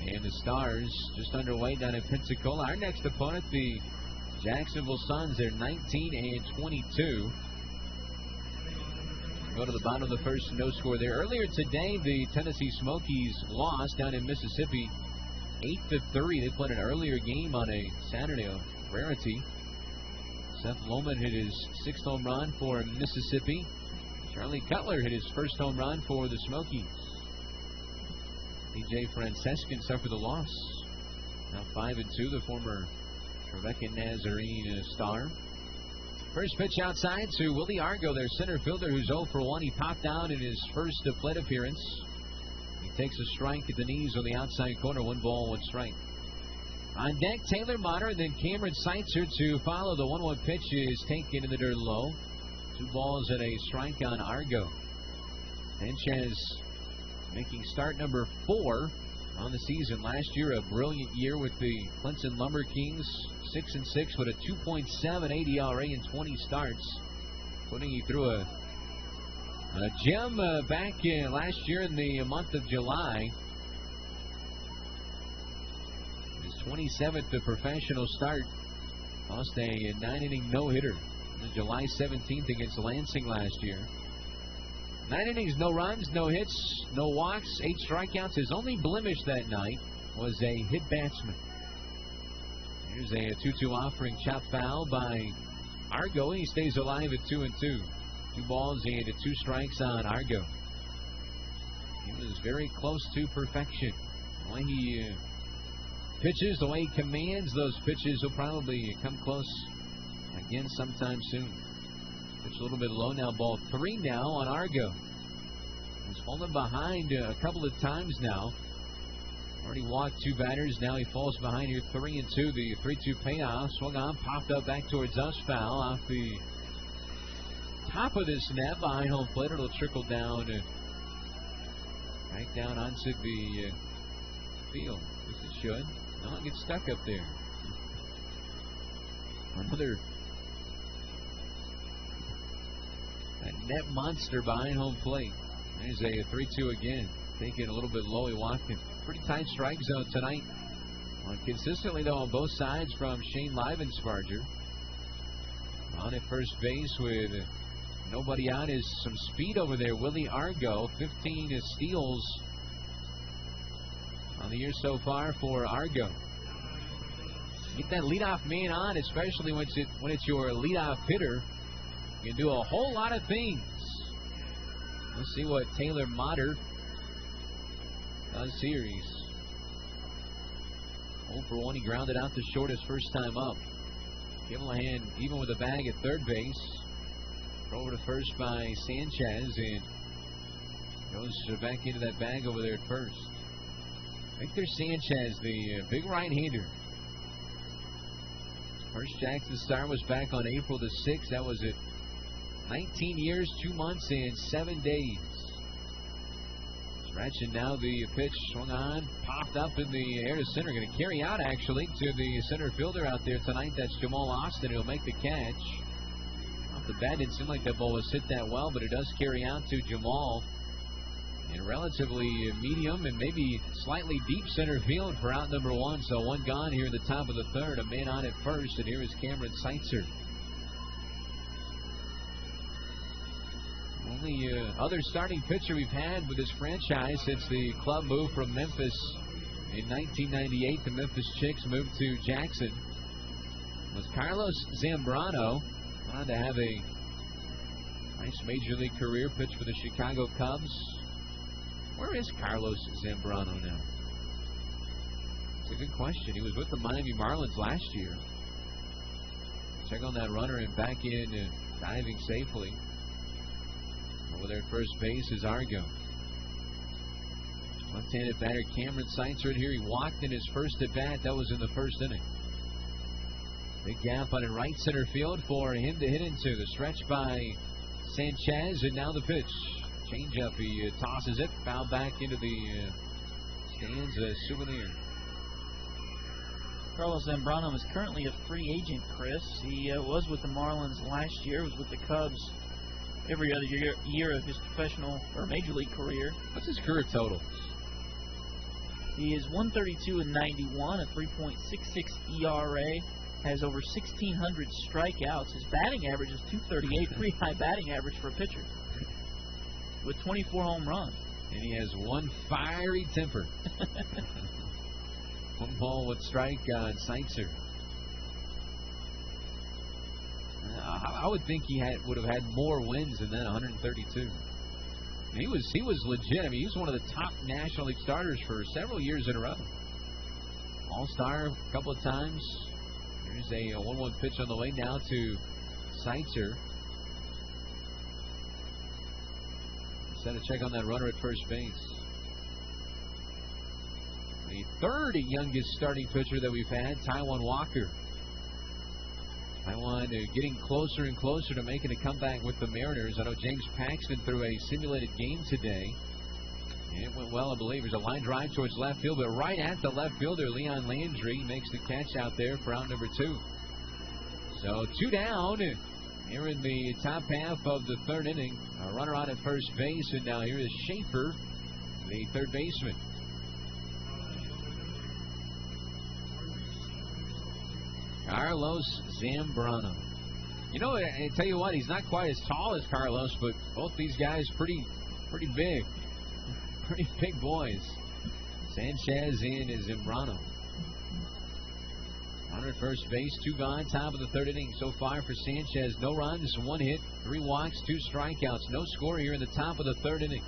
and the Stars. Just underway down in Pensacola. Our next opponent, the Jacksonville Suns. They're 19-22. Go to the bottom of the first, no score there. Earlier today, the Tennessee Smokies lost down in Mississippi 8-3. They played an earlier game on a Saturday, a rarity. Seth Lohman hit his 6th home run for Mississippi. Charlie Cutler hit his first home run for the Smokies. DJ Francescan suffered the loss. Now 5-2, the former Trevecca Nazarene star. First pitch outside to Willie Argo, their center fielder, who's 0 for 1. He popped out in his first plate appearance. He takes a strike at the knees on the outside corner. 1 ball, 1 strike. On deck, Taylor Motter, then Cameron Seitzer to follow. The 1-1 pitch is taken in the dirt low. 2 balls and a strike on Argo. Sanchez making start number 4 on the season. Last year, a brilliant year with the Clemson Lumber Kings, 6-6 with a 2.78 ERA in 20 starts, putting you through a gem back last year in the month of July. His 27th professional start, lost a 9-inning no-hitter on July 17th against Lansing last year. 9 innings, no runs, no hits, no walks, 8 strikeouts. His only blemish that night was a hit batsman. Here's a 2-2 offering, chop foul by Argo. He stays alive at 2-2. 2 balls and 2 strikes on Argo. He was very close to perfection. The way he pitches, the way he commands those pitches, he'll probably come close again sometime soon. Pitch a little bit low now. Ball 3 now on Argo. He's fallen behind a couple of times now. Already walked 2 batters. Now he falls behind here 3-2. The 3-2 payoff. Swung on, popped up back towards us. Foul off the top of this net behind home plate. It'll trickle down back down onto the field. As it should. No, it gets stuck up there. Another net monster behind home plate. There's a 3-2 again. Taking a little bit low. He walked in pretty tight strike zone tonight. Consistently, though, on both sides from Shane Livensparger. On at first base with nobody out is some speed over there. Willie Argo, 15 steals on the year so far for Argo. Get that leadoff man on, especially when it's your leadoff hitter. You can do a whole lot of things. Let's see what Taylor Motter does here. He's 0 for 1. He grounded out the short his first time up. Kimmelhan even with a bag at third base. Throw over to first by Sanchez and goes back into that bag over there at first. Victor Sanchez, the big right-hander. First Jackson start was back on April the 6th. That was it. 19 years, 2 months, and 7 days. Scratching now the pitch, swung on, popped up in the air to center. Going to carry out, actually, to the center fielder out there tonight. That's Jamal Austin. He'll make the catch. Off the bat, didn't seem like that ball was hit that well, but it does carry out to Jamal. In relatively medium and maybe slightly deep center field for out number 1. So 1 gone here in the top of the 3rd. A man on at first, and here is Cameron Seitzer. Only other starting pitcher we've had with this franchise since the club moved from Memphis in 1998. The Memphis Chicks moved to Jackson. Was Carlos Zambrano. Went on to have a nice major league career. Pitched for the Chicago Cubs. Where is Carlos Zambrano now? It's a good question. He was with the Miami Marlins last year. Check on that runner and back in diving safely. Over there at first base is Argo. Left-handed batter Cameron Seitzer here. He walked in his first at-bat. That was in the first inning. Big gap on in right center field for him to hit into. The stretch by Sanchez, and now the pitch. Change-up. He tosses it. Foul back into the stands. A souvenir. Carlos Zambrano is currently a free agent, Chris. He was with the Marlins last year. Was with the Cubs every other year of his professional or major league career. What's his career total? He is 132 and 91, a 3.66 ERA, has over 1,600 strikeouts. His batting average is 238, pretty high batting average for a pitcher, with 24 home runs. And he has 1 fiery temper. 1 ball with strike on Seitzer. I would think he would have had more wins than that, 132. He was legit. I mean, he was one of the top National League starters for several years in a row. All-Star a couple of times. Here's a 1-1 pitch on the way now to Seitzer. Set a check on that runner at first base. The third youngest starting pitcher that we've had, Taiwan Walker. Taiwan getting closer and closer to making a comeback with the Mariners. I know James Paxton threw a simulated game today. And it went well, I believe. There's a line drive towards left field, but right at the left fielder, Leon Landry makes the catch out there for out number 2. So 2 down here in the top half of the third inning. A runner on at first base, and now here is Shaffer, the third baseman. Carlos Zambrano. You know, I tell you what, he's not quite as tall as Carlos, but both these guys pretty big. Pretty big boys. Sanchez and Zambrano. Runner at first base, 2 gone, top of the third inning so far for Sanchez. No runs, 1 hit, 3 walks, 2 strikeouts. No score here in the top of the third inning.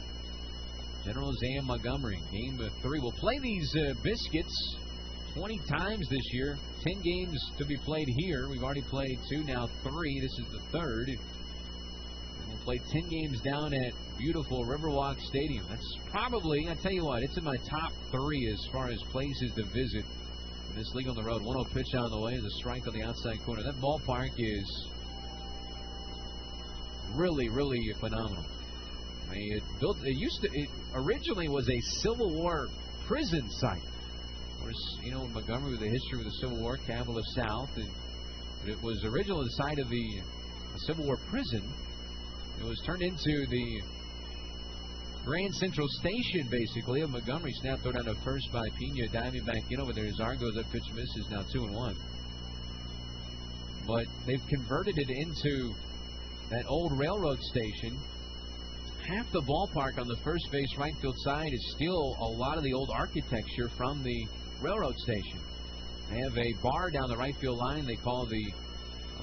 General Zam Montgomery, game 3. We'll play these Biscuits 20 times this year. 10 games to be played here. We've already played 2, now 3. This is the third. And we'll play 10 games down at beautiful Riverwalk Stadium. That's probably, I tell you what, it's in my top 3 as far as places to visit in this league on the road. 1-0 pitch on the way, the strike on the outside corner. That ballpark is really, really phenomenal. I mean, it originally was a Civil War prison site. Of course, you know, Montgomery with a history with the Civil War, capital of South, and it was originally the site of the Civil War prison. It was turned into the Grand Central Station, basically, of Montgomery. Snap throw down to first by Pena, diving back in over there. Zargo's that pitch misses, now 2-1. But they've converted it into that old railroad station. Half the ballpark on the first base right field side is still a lot of the old architecture from the railroad station. They have a bar down the right field line they call the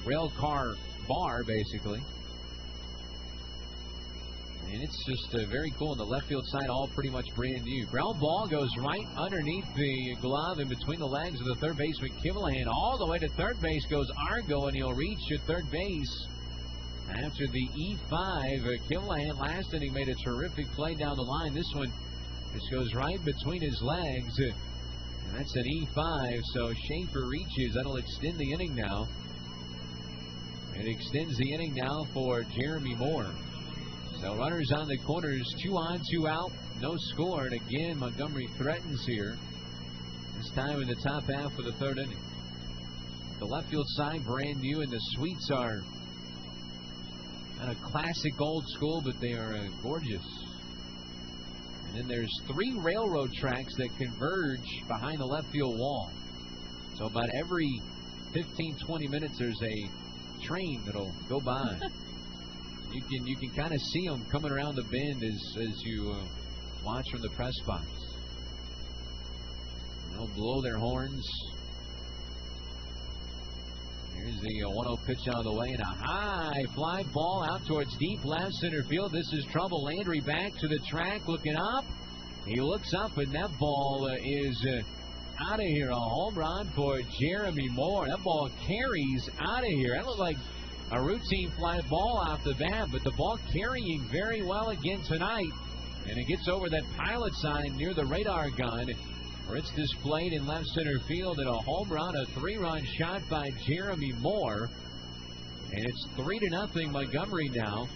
rail car bar, basically. And it's just very cool. On the left field side, all pretty much brand new. Ground ball goes right underneath the glove in between the legs of the third baseman, Kivillahan. All the way to third base goes Argo, and he'll reach at third base. After the E5, Kivillahan last inning made a terrific play down the line. This one just goes right between his legs. And that's an E5, so Shaffer reaches. That'll extend the inning now. It extends the inning now for Jeremy Moore. So runners on the corners, 2 on, 2 out, no score. And again, Montgomery threatens here. This time in the top half of the third inning. The left field side brand new, and the suites are not a classic old school, but they are gorgeous. And then there's 3 railroad tracks that converge behind the left field wall. So about every 15-20 minutes there's a train that'll go by. You can kind of see them coming around the bend as you watch from the press box. They'll blow their horns. Here's the 1-0 pitch out of the way, and a high fly ball out towards deep left center field. This is trouble. Landry back to the track, looking up. He looks up, and that ball is out of here. A home run for Jeremy Moore. That ball carries out of here. That looked like a routine fly ball off the bat, but the ball carrying very well again tonight. And it gets over that pilot sign near the radar gun, where it's displayed in left center field, and a home run, a 3-run shot by Jeremy Moore. And it's 3-0 Montgomery now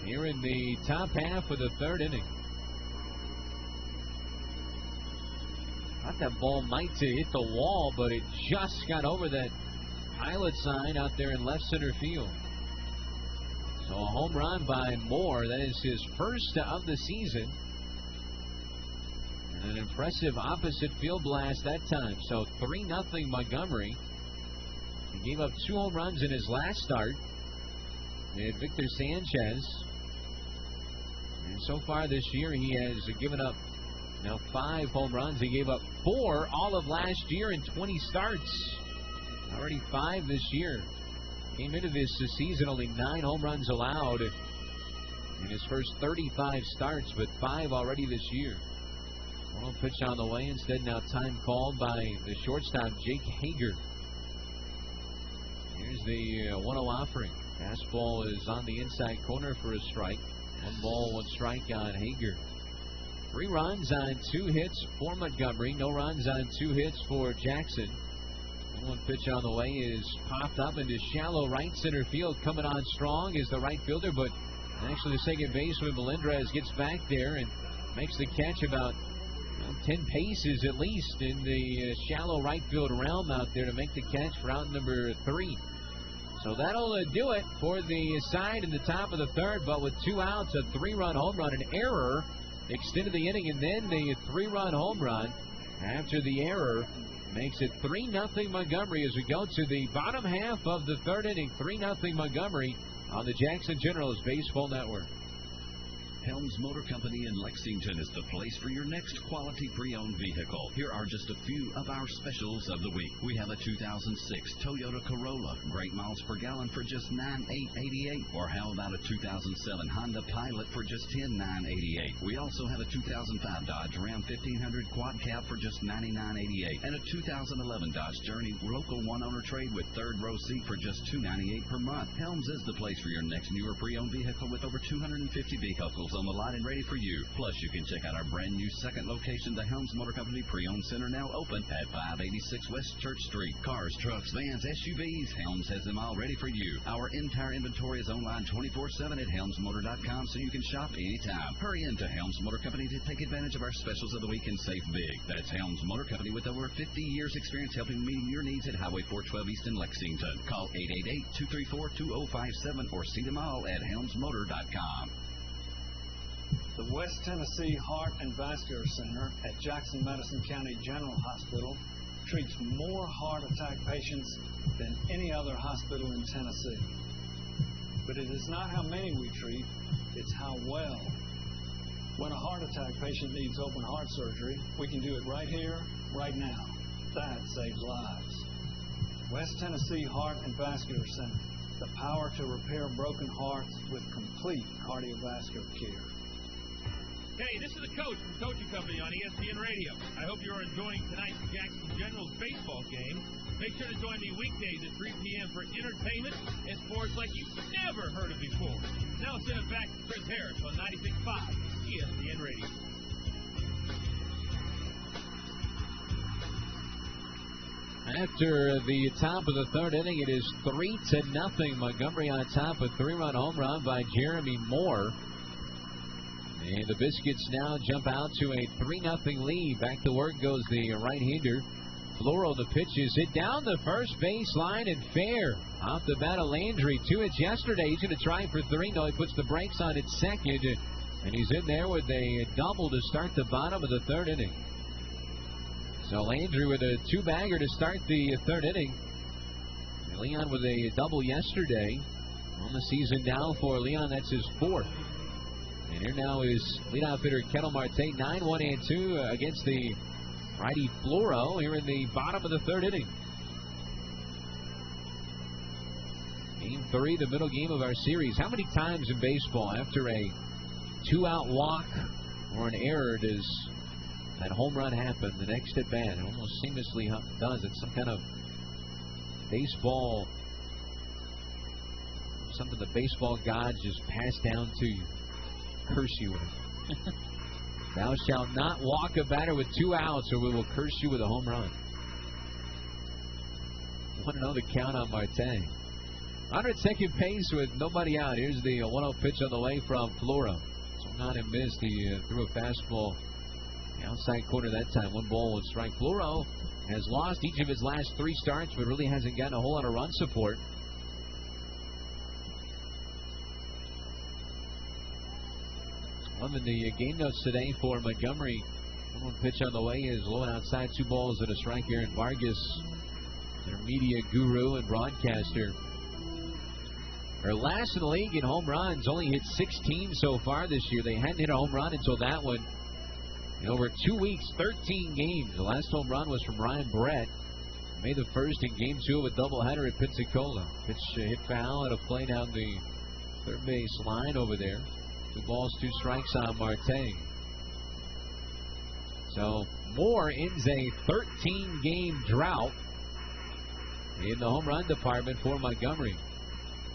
here in the top half of the third inning. Thought that ball might hit the wall, but it just got over that pilot sign out there in left center field. So a home run by Moore. That is his first of the season. And an impressive opposite field blast that time. So 3-0 Montgomery. He gave up 2 home runs in his last start. And Victor Sanchez. And so far this year he has given up now 5 home runs. He gave up 4 all of last year in 20 starts. Already 5 this year. Came into this season only 9 home runs allowed in his first 35 starts, but 5 already this year. 1-0 pitch on the way. Instead, now time called by the shortstop, Jake Hager. Here's the 1-0 offering. Fastball is on the inside corner for a strike. 1 ball, 1 strike on Hager. 3 runs on 2 hits for Montgomery. No runs on 2 hits for Jackson. 1 pitch on the way is popped up into shallow right center field. Coming on strong is the right fielder, but actually the second baseman Melendrez gets back there and makes the catch about 10 paces at least in the shallow right field realm out there to make the catch for out number 3. So that'll do it for the side in the top of the 3rd, but with 2 outs, a 3-run home run, an error extended the inning, and then the 3-run home run after the error makes it 3-0 Montgomery as we go to the bottom half of the 3rd inning. 3-0 Montgomery on the Jackson Generals Baseball Network. Helms Motor Company in Lexington is the place for your next quality pre-owned vehicle. Here are just a few of our specials of the week. We have a 2006 Toyota Corolla, great miles per gallon for just $9,888. Or how about a 2007 Honda Pilot for just $10,988? We also have a 2005 Dodge Ram 1500 Quad Cab for just $99.88, and a 2011 Dodge Journey local one-owner trade with 3rd row seat for just $298 per month. Helms is the place for your next newer pre-owned vehicle with over 250 vehicles on the lot and ready for you. Plus, you can check out our brand new 2nd location, the Helms Motor Company Pre-Owned Center, now open at 586 West Church Street. Cars, trucks, vans, SUVs, Helms has them all ready for you. Our entire inventory is online 24/7 at helmsmotor.com, so you can shop anytime. Hurry into Helms Motor Company to take advantage of our specials of the week and save big. That's Helms Motor Company with over 50 years experience helping meet your needs at Highway 412 East in Lexington. Call 888-234-2057 or see them all at helmsmotor.com. The West Tennessee Heart and Vascular Center at Jackson Madison County General Hospital treats more heart attack patients than any other hospital in Tennessee. But it is not how many we treat, it's how well. When a heart attack patient needs open heart surgery, we can do it right here, right now. That saves lives. West Tennessee Heart and Vascular Center, the power to repair broken hearts with complete cardiovascular care. Hey, this is the coach from Coaching Company on ESPN Radio. I hope you're enjoying tonight's Jackson Generals baseball game. Make sure to join me weekdays at 3 p.m. for entertainment and sports like you've never heard of before. Now send it back to Chris Harris on 96.5 ESPN Radio. After the top of the 3rd inning, it is 3-0 Montgomery on top. A 3-run home run by Jeremy Moore. And the Biscuits now jump out to a 3-0 lead. Back to work goes the right-hander. Floro, the pitch is hit down the first base line and fair. Off the bat of Landry. 2 hits yesterday. He's going to try for 3. No, he puts the brakes on at second. And he's in there with a double to start the bottom of the 3rd inning. So Landry with a 2-bagger to start the 3rd inning. Leon with a double yesterday. On the season now for Leon, that's his 4th. And here now is leadoff hitter Kettle Marte, 9-1-2 against the righty Floro here in the bottom of the 3rd inning. Game 3, the middle game of our series. How many times in baseball after a 2-out walk or an error does that home run happen the next at bat? It almost seamlessly does. It's some kind of baseball, something the baseball gods just pass down to you. Curse you with. Thou shalt not walk a batter with 2 outs, or we will curse you with a home run. 1-0 the count on Marte. Under second base with nobody out. Here's the 1-0 pitch on the way from Floro. So not a miss. He threw a fastball outside corner that time. 1 ball, 1 strike. Floro has lost each of his last 3 starts, but really hasn't gotten a whole lot of run support. Loving the game notes today for Montgomery. 1 pitch on the way is low and outside. 2 balls and a strike. Aaron Vargas, their media guru and broadcaster. They're last in the league in home runs. Only hit 16 so far this year. They hadn't hit a home run until that one. In over 2 weeks, 13 games. The last home run was from Ryan Brett. May the 1st in Game 2 of a doubleheader at Pensacola. Pitch hit foul at a play down the 3rd base line over there. 2 balls, 2 strikes on Marte. So Moore ends a 13-game drought in the home run department for Montgomery.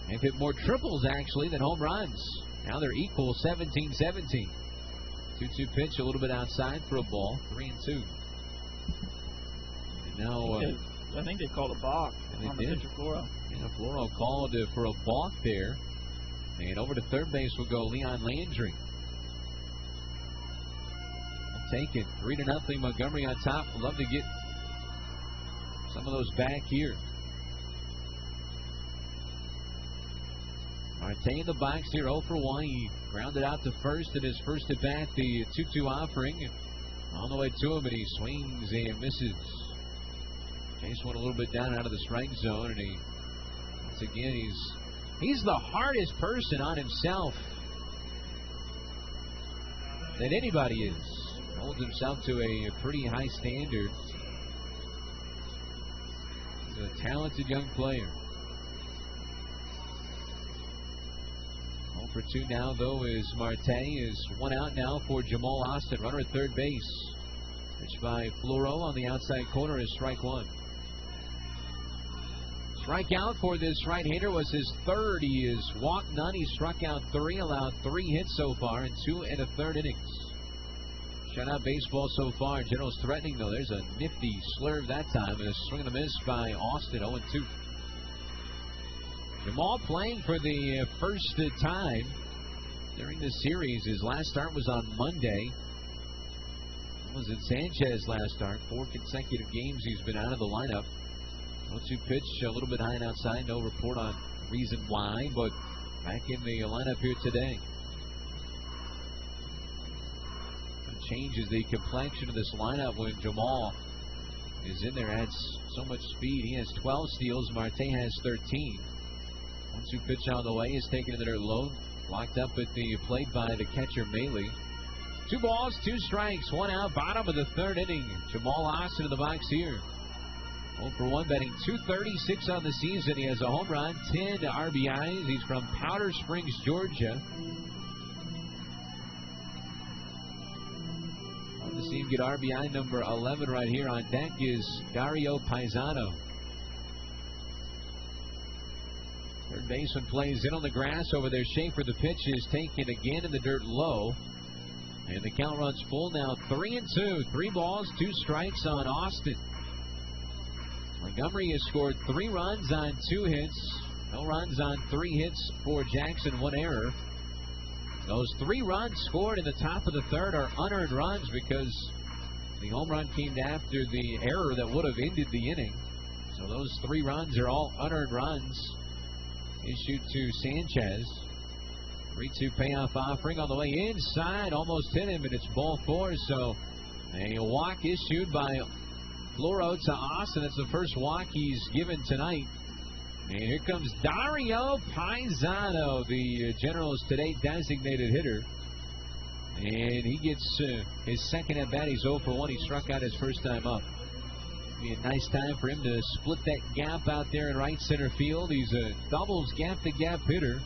They've hit more triples, actually, than home runs. Now they're equal, 17-17. 2-2 pitch, a little bit outside for a ball, 3-2. And now, I think they called a balk on the pitcher, Floro. Yeah, Floro called for a balk there. And over to third base will go Leon Landry. Taken 3-0. Montgomery on top. Would love to get some of those back here. Marte in the box here, 0 for 1. He grounded out to first in his first at bat, the 2-2 offering. On the way to him, and he swings and misses. Chase one a little bit down out of the strike zone, and he, once again, he's the hardest person on himself that anybody is. Holds himself to a pretty high standard. He's a talented young player. 0 for 2 now, though, is Marte. Is one out now for Jamal Austin. Runner at third base. Pitched by Floro on the outside corner is strike one. Strikeout for this right-hander was his third. He has walked none. He struck out 3, allowed 3 hits so far in 2 1/3 innings. Shutout baseball so far. Generals threatening, though. There's a nifty slurve that time, and a swing and a miss by Austin, 0-2. Jamal playing for the first time during this series. His last start was on Monday. Was it Sanchez last start? 4 consecutive games he's been out of the lineup. 0-2 pitch, a little bit high and outside. No report on reason why, but back in the lineup here today. It changes the complexion of this lineup when Jamal is in there. Adds so much speed. He has 12 steals. Marte has 13. 1-2 pitch on the way is taken to the dirt low. Locked up at the plate by the catcher, Maley. 2 balls, 2 strikes, 1 out, bottom of the third inning. Jamal Austin in the box here. 0 for 1, batting .236 on the season. He has a home run, 10 RBIs. He's from Powder Springs, Georgia. Love to see him get RBI number 11 right here. On deck is Dario Paisano. Third baseman plays in on the grass over there. Shaffer, the pitch is taken again in the dirt low. And the count runs full now, 3-2. 3 balls, 2 strikes on Austin. Montgomery has scored 3 runs on 2 hits. No runs on 3 hits for Jackson, 1 error. Those 3 runs scored in the top of the third are unearned runs because the home run came after the error that would have ended the inning. So those 3 runs are all unearned runs issued to Sanchez. 3-2 payoff offering on the way inside. Almost hit him, and it's ball 4. So a walk issued by Floro to Austin. That's the first walk he's given tonight. And here comes Dario Paisano, the Generals today designated hitter. And he gets his second at bat. He's 0 for 1. He struck out his first time up. Be a nice time for him to split that gap out there in right center field. He's a doubles gap-to-gap hitter.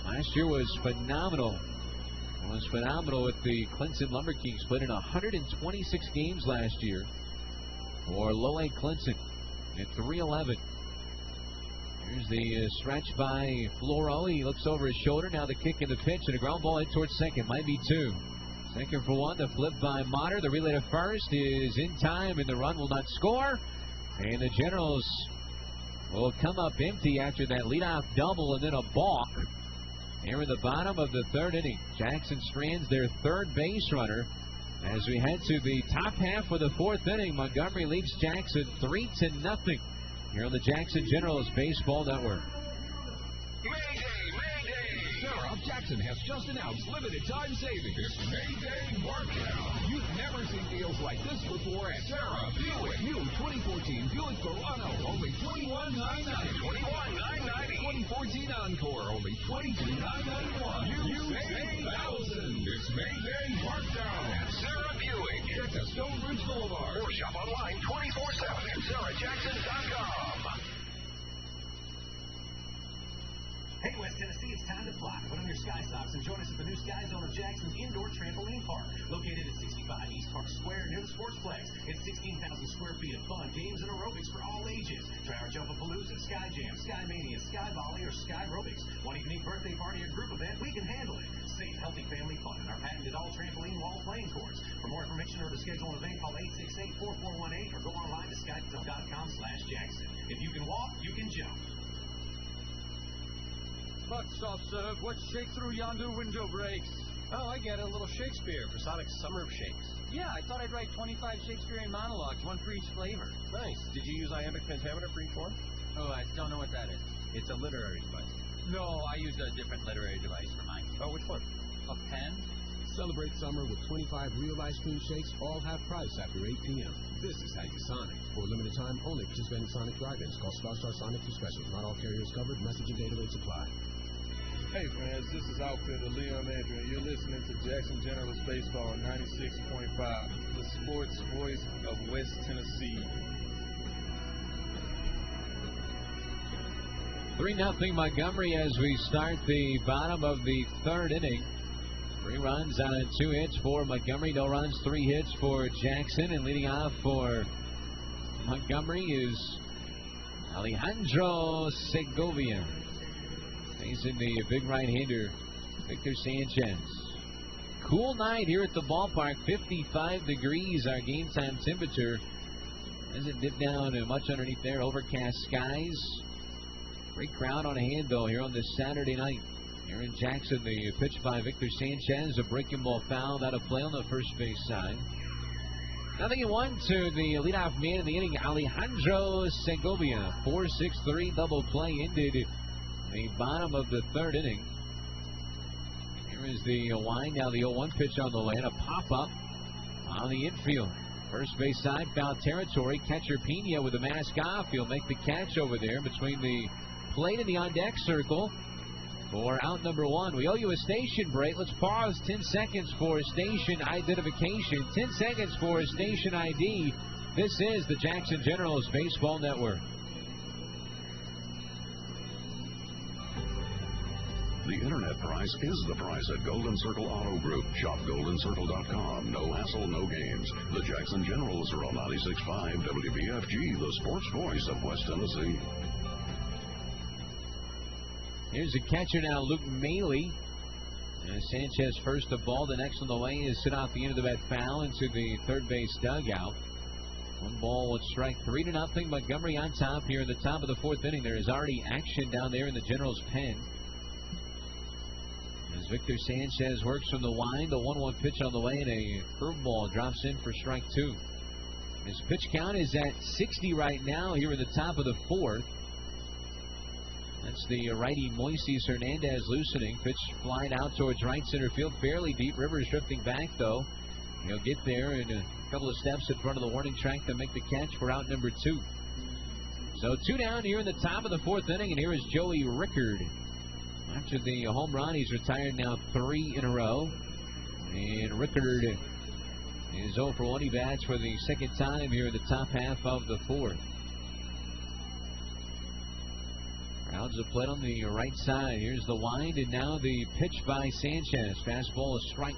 Last year was phenomenal. Was phenomenal with the Clemson Lumber Kings. Played in 126 games last year for Lowell Clemson at 311. Here's the stretch by Floro. He looks over his shoulder. Now the kick and the pitch, and a ground ball hit towards second. Might be 2. Second for 1. The flip by Motter. The relay to first is in time, and the run will not score. And the Generals will come up empty after that leadoff double and then a balk. Here in the bottom of the third inning, Jackson strands their third base runner. As we head to the top half of the fourth inning, Montgomery leads Jackson 3-0 here on the Jackson Generals Baseball Network. Sarah of Jackson has just announced limited time savings. It's Mayday Markdown. You've never seen deals like this before at Sarah Buick. New 2014 Buick Verano, only $21,990. 2014 Encore, only $22,991. You save thousands. It's Mayday Markdown at Sarah Buick. Get to Stonebridge Boulevard or shop online 24/7 at SarahJackson.com. Hey, West Tennessee, it's time to fly. Put on your sky socks and join us at the new Sky Zone of Jackson's indoor trampoline park, located at 65 East Park Square near the Sportsplex. It's 16,000 square feet of fun, games, and aerobics for all ages. Try our Jumpapalooza, Sky Jam, Sky Mania, Sky Volley, or Sky Aerobics. Want a unique birthday party or group event? We can handle it. Safe, healthy family fun in our patented all-trampoline wall playing courts. For more information or to schedule an event, call 868-4418 or go online to skyzone.com/Jackson. If you can walk, you can jump. Buck soft serve, what shake through yonder window breaks? Oh, I get it. A little Shakespeare for Sonic's Summer of Shakes. Yeah, I thought I'd write 25 Shakespearean monologues, one for each flavor. Nice. Did you use iambic pentameter for each one? Oh, I don't know what that is. It's a literary device. No, I use a different literary device for mine. Oh, which one? A pen? Celebrate summer with 25 real ice cream shakes, all half price after 8 p.m. This is how you Sonic. For a limited time, only participating Sonic drive-ins. Call Star Sonic for specials. Not all carriers covered. Message and data rates apply. Hey fans, this is outfielder Leon Andrew, and you're listening to Jackson Generals Baseball 96.5, the sports voice of West Tennessee. 3-0 Montgomery as we start the bottom of the third inning. 3 runs on 2 hits for Montgomery, no runs, 3 hits for Jackson, and leading off for Montgomery is Alejandro Segovia. Facing the big right-hander, Victor Sanchez. Cool night here at the ballpark, 55 degrees, our game time temperature. Hasn't dipped down much underneath there, overcast skies. Great crowd on hand, though, here on this Saturday night. Here in Jackson, the pitch by Victor Sanchez, a breaking ball foul, out of play on the first base side. 0-1 to the leadoff man in the inning, Alejandro Segovia. 4-6-3 double play ended the bottom of the third inning. Here is the wind, now the 0-1 pitch on the way, a pop-up on the infield. First base side, foul territory. Catcher Pena with the mask off. He'll make the catch over there between the plate and the on-deck circle for out number 1. We owe you a station break. Let's pause 10 seconds for station identification. 10 seconds for station ID. This is the Jackson Generals Baseball Network. The internet price is the price at Golden Circle Auto Group. Shop GoldenCircle.com. No hassle, no games. The Jackson Generals are on 96.5 WBFG, the sports voice of West Tennessee. Here's the catcher now, Luke Maley. And Sanchez first of ball. The next on the way is sit off the end of the bat foul into the third base dugout. 1 ball, 1 strike. 3-0. Montgomery on top here in the top of the fourth inning. There is already action down there in the Generals' pen. As Victor Sanchez works from the wind, the 1-1 pitch on the way, and a curveball drops in for strike 2. His pitch count is at 60 right now here in the top of the fourth. That's the righty Moises Hernandez loosening. Pitch flying out towards right center field, fairly deep. Rivers drifting back, though. He'll get there in a couple of steps in front of the warning track to make the catch for out number 2. So 2 down here in the top of the fourth inning, and here is Joey Rickard. After the home run, he's retired now 3 in a row. And Rickard is 0 for 1. He bats for the second time here in the top half of the fourth. Crowds have played on the right side. Here's the wind, and now the pitch by Sanchez. Fastball, a strike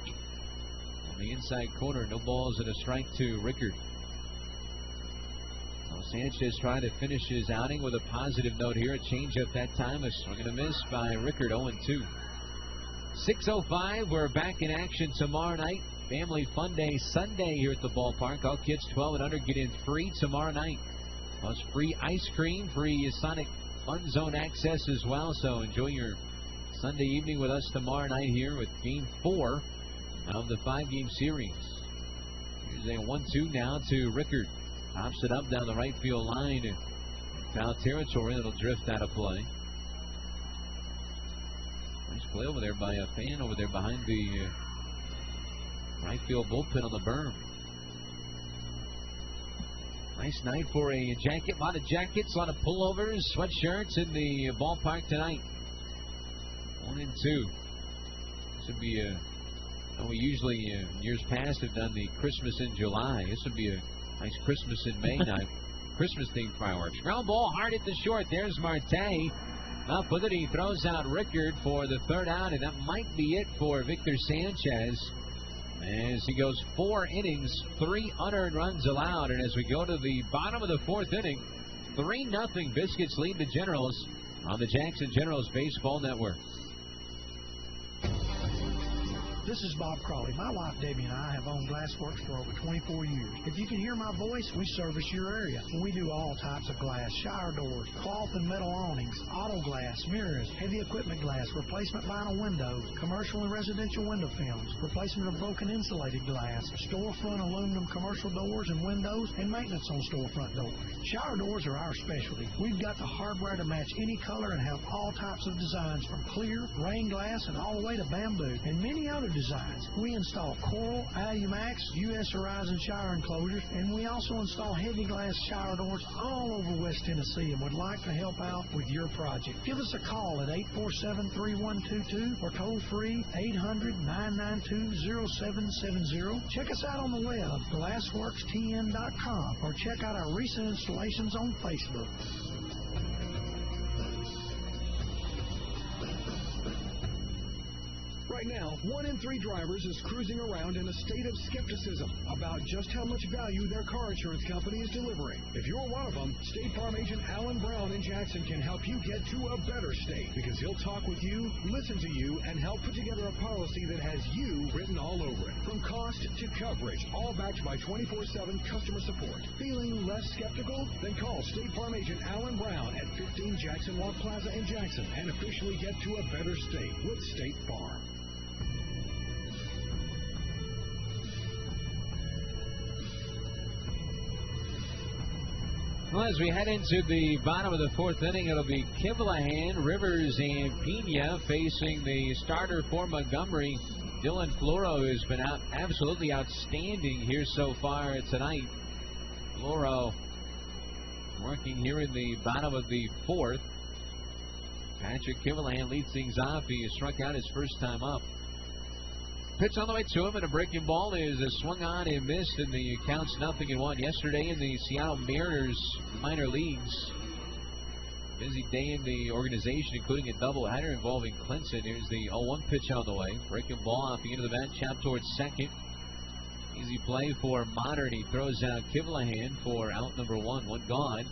on the inside corner. No balls and a strike to Rickard. Well, Sanchez trying to finish his outing with a positive note here. A changeup that time. A swing and a miss by Rickard, 0-2. 6:05. We're back in action tomorrow night. Family Fun Day Sunday here at the ballpark. All kids 12 and under get in free tomorrow night. Plus free ice cream, free Sonic Fun Zone access as well. So enjoy your Sunday evening with us tomorrow night here with Game 4 of the 5-game series. Here's a 1-2 now to Rickard. Pops it up down the right field line in foul territory. It'll drift out of play. Nice play over there by a fan over there behind the right field bullpen on the berm. Nice night for a jacket. A lot of jackets, a lot of pullovers, sweatshirts in the ballpark tonight. 1-2. This would be we usually in years past have done the Christmas in July. This would be a nice Christmas in May night. Christmas themed fireworks. Ground ball hard at the short. There's Marte. Up with it, he throws out Rickard for the third out, and that might be it for Victor Sanchez as he goes 4 innings, 3 unearned runs allowed. And as we go to the bottom of the 4th inning, 3-0 Biscuits lead the Generals on the Jackson Generals Baseball Network. This is Bob Crawley. My wife Debbie and I have owned Glassworks for over 24 years. If you can hear my voice, we service your area. We do all types of glass, shower doors, cloth and metal awnings, auto glass, mirrors, heavy equipment glass, replacement vinyl windows, commercial and residential window films, replacement of broken insulated glass, storefront aluminum commercial doors and windows, and maintenance on storefront doors. Shower doors are our specialty. We've got the hardware to match any color and have all types of designs from clear, rain glass, and all the way to bamboo, and many other designs. We install Coral, Alumax, U.S. Horizon shower enclosures, and we also install heavy glass shower doors all over West Tennessee and would like to help out with your project. Give us a call at 847-3122 or toll free 800-992-0770. Check us out on the web, glassworkstn.com, or check out our recent installations on Facebook. Right now, 1 in 3 drivers is cruising around in a state of skepticism about just how much value their car insurance company is delivering. If you're one of them, State Farm agent Alan Brown in Jackson can help you get to a better state, because he'll talk with you, listen to you, and help put together a policy that has you written all over it. From cost to coverage, all backed by 24/7 customer support. Feeling less skeptical? Then call State Farm agent Alan Brown at 15 Jackson Walk Plaza in Jackson and officially get to a better state with State Farm. Well, as we head into the bottom of the 4th inning, it'll be Kivlahan, Rivers, and Pena facing the starter for Montgomery, Dylan Floro, who's been absolutely outstanding here so far tonight. Floro working here in the bottom of the 4th. Patrick Kivlahan leads things off. He struck out his first time up. Pitch on the way to him, and a breaking ball is swung on and missed, and the count's 0-1. Yesterday in the Seattle Mariners minor leagues, busy day in the organization, including a doubleheader involving Clinton. Here's the 0-1 pitch on the way. Breaking ball off the end of the bat, chopped towards second. Easy play for Modern. He throws out Kivlahan for out number 1, 1 gone.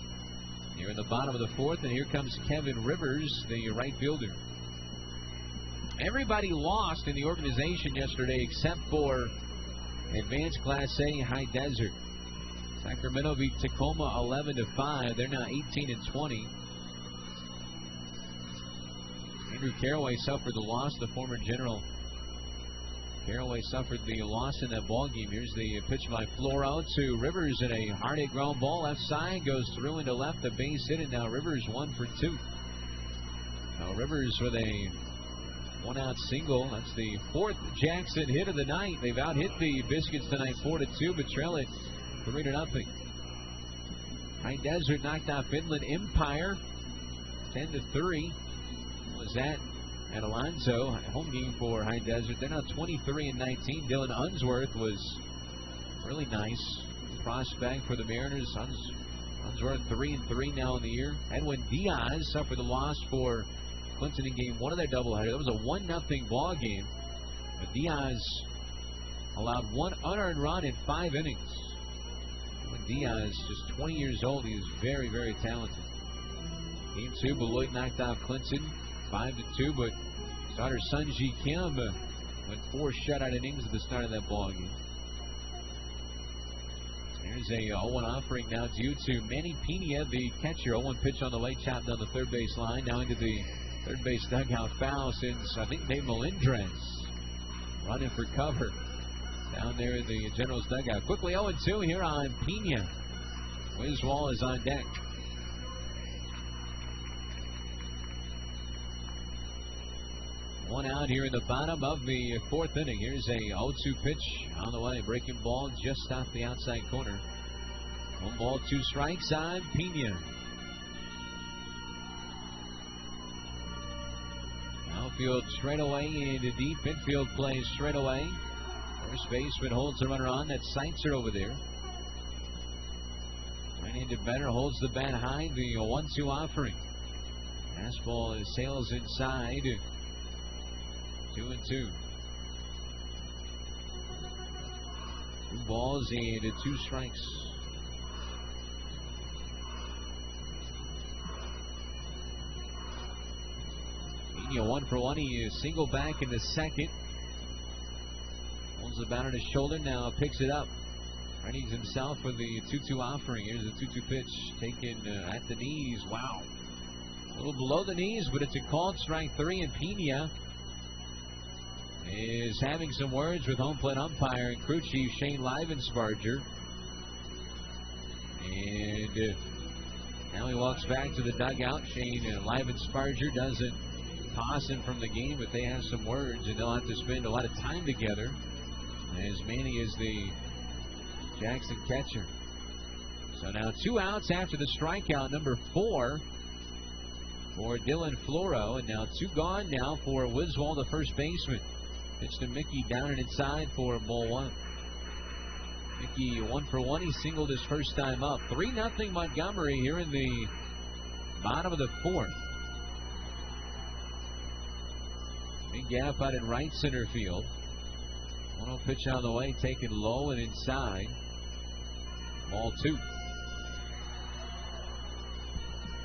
Here in the bottom of the 4th, and here comes Kevin Rivers, the right fielder. Everybody lost in the organization yesterday except for Advanced Class A High Desert. Sacramento beat Tacoma 11-5. They're now 18-20. Andrew Caraway suffered the loss. The former general Caraway suffered the loss in that ball game. Here's the pitch by Floro to Rivers, and a hard hit ground ball left side, goes through into left, a base hit, and now Rivers 1 for 2. Now Rivers with a 1-out single. That's the 4th Jackson hit of the night. They've out-hit the Biscuits tonight 4-2, but trail it 3-0. High Desert knocked out Finland Empire 10-3. What was that at Alonzo? Home game for High Desert. They're now 23-19. Dylan Unsworth was really nice prospect for the Mariners. Unsworth 3-3 now in the year. Edwin Diaz suffered the loss for Clinton in game 1 of their doubleheader. That was a 1-0 ball game. But Diaz allowed 1 unearned run in 5 innings. When Diaz, just 20 years old, he is very, very talented. Game 2, Beloit knocked out Clinton 5-2, but starter Sunji Kim went 4 shutout innings at the start of that ball game. There's a 0-1 offering now due to Manny Pena, the catcher. 0-1 pitch on the way, chopped down the third base line. Now into the third base dugout, foul since I think Dave Melendrez running for cover down there in the Generals dugout. Quickly 0-2 here on Pena. Wiswall is on deck. One out here in the bottom of the 4th inning. Here's a 0-2 pitch on the way. Breaking ball just off the outside corner. 1 ball, 2 strikes on Pena. Outfield straight away into deep. Infield plays straight away. First baseman holds the runner on. That's Seitzer over there. Right-handed batter holds the bat high. The 1-2 offering. Fastball sails inside. 2-2. 2 balls and 2 strikes. Pena 1 for 1. He is single back in the second. Holds the bat on his shoulder now, picks it up. Readies himself for the 2-2 offering. Here's the 2-2 pitch taken at the knees. Wow. A little below the knees, but it's a called strike 3, and Pena is having some words with home plate umpire and crew chief Shane Livensparger. And now he walks back to the dugout. Shane Livensparger doesn't toss him from the game, but they have some words, and they'll have to spend a lot of time together, as Manny is the Jackson catcher. So now 2 outs after the strikeout, number 4 for Dylan Floro, and now 2 gone now for Wiswall, the first baseman. Pitch to Mickey down and inside for ball 1. Mickey 1 for 1. He singled his first time up. 3-0 Montgomery here in the bottom of the 4th. Big gap out in right center field. 1-0 pitch on the way, taken low and inside. Ball 2.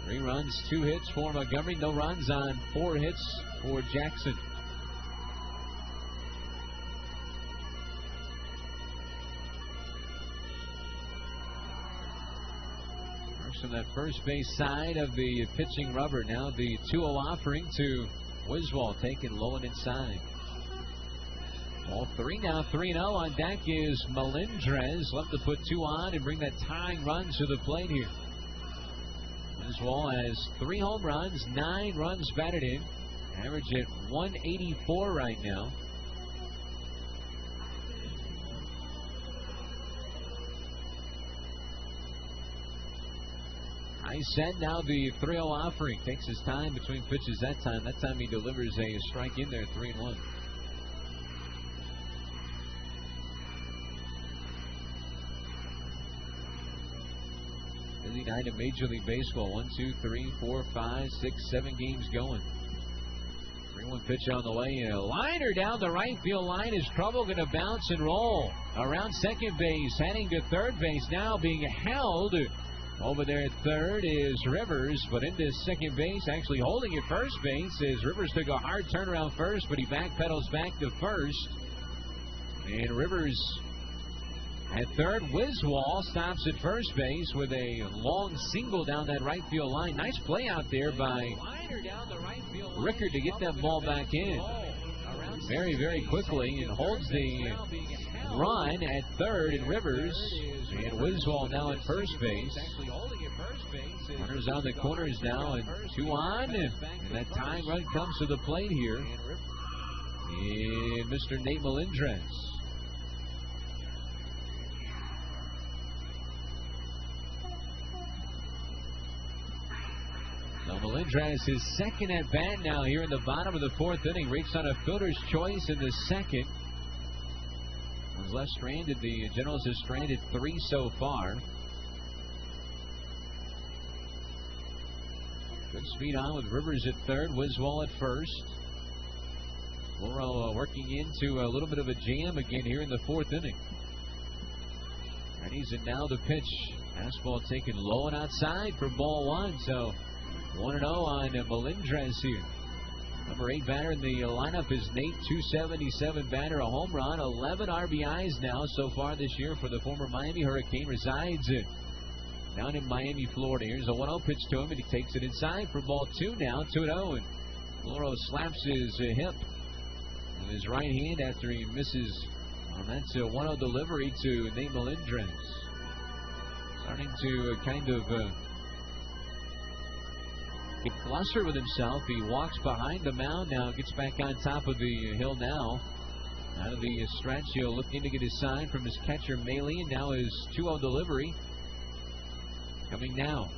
3 runs, 2 hits for Montgomery. No runs on 4 hits for Jackson. First from that first base side of the pitching rubber. Now the 2-0 offering to Wiswall, taken low and inside. Ball 3 now, 3-0 on deck is Melendrez. Left to put 2 on and bring that tying run to the plate here. Wiswall has 3 home runs, 9 runs batted in. Average at 184 right now. High set now, the 3-0 offering. Takes his time between pitches that time. That time he delivers a strike in there, 3-1. Busy night in Major League Baseball. 1, 2, 3, 4, 5, 6, 7 games going. 3-1 pitch on the way. A liner down the right field line. Is trouble going to bounce and roll around second base, heading to third base now, being held. Over there at third is Rivers, but into second base, actually holding at first base, as Rivers took a hard turn around first, but he backpedals back to first. And Rivers at third. Wiswall stops at first base with a long single down that right field line. Nice play out there by Rickard to get that ball back in very, very quickly, and holds the run at third, and Rivers and Wiswall now at first base. Runners on the corners now, and 2 on, and that tying run comes to the plate here. And Mr. Nate Melendrez. Now Melendrez, his second at bat now here in the bottom of the 4th inning. Reached on a fielder's choice in the second. Was left stranded. The Generals have stranded 3 so far. Good speed on with Rivers at third, Wiswall at first. Floro working into a little bit of a jam again here in the 4th inning. Readies it now, the pitch. Fastball taken low and outside for ball 1. So 1-0 on Melendrez here. Number 8 batter in the lineup is Nate, 277 batter, a home run, 11 RBIs now so far this year for the former Miami Hurricane. Resides down in Miami, Florida. Here's a 1-0 pitch to him, and he takes it inside for ball 2 now, 2-0. And Floro slaps his hip with his right hand after he misses. That's a 1-0 delivery to Nate Melendrez. Starting to kind of get flustered with himself. He walks behind the mound now, gets back on top of the hill now. Out of the stretch, he'll look in to get his sign from his catcher, Maley, and now his 2-0 delivery. Coming now.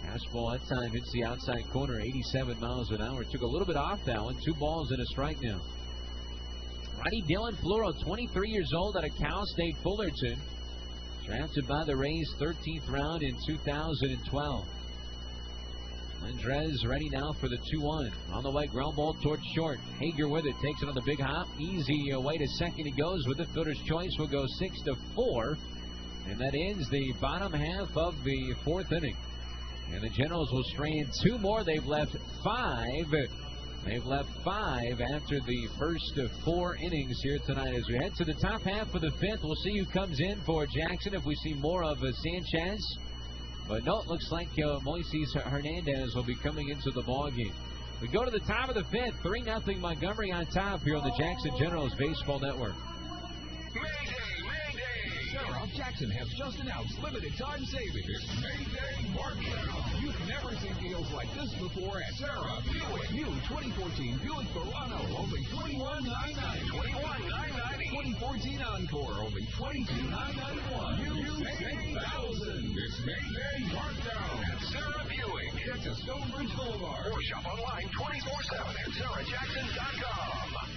Fastball that time hits the outside corner, 87 miles an hour. Took a little bit off that one. 2 balls and a strike now. Righty Dylan Floro, 23 years old, out of Cal State Fullerton. Drafted by the Rays, 13th round in 2012. Lindrez ready now for the 2-1. On the way, ground ball towards short. Hager with it, takes it on the big hop. Easy way to second he goes with it. Fielder's choice will go 6-4. And that ends the bottom half of the fourth inning. And the Generals will strand 2 more. They've left 5. They've left 5 after the first 4 innings here tonight. As we head to the top half of the 5th, we'll see who comes in for Jackson if we see more of Sanchez. But no, it looks like Moises Hernandez will be coming into the ballgame. We go to the top of the 5th, 3-0 Montgomery on top here on the Jackson Generals Baseball Network. Sarah Jackson has just announced limited time savings. It's Mayday Markdown. You've never seen deals like this before at Sarah Buick. New 2014 Buick Verano, only $21,990. $21,990. 2014 Encore, only $22,991. You save thousands. It's Mayday Markdown at Sarah Buick. It's a Stonebridge Boulevard. Or shop online 24/7 at sarahjackson.com.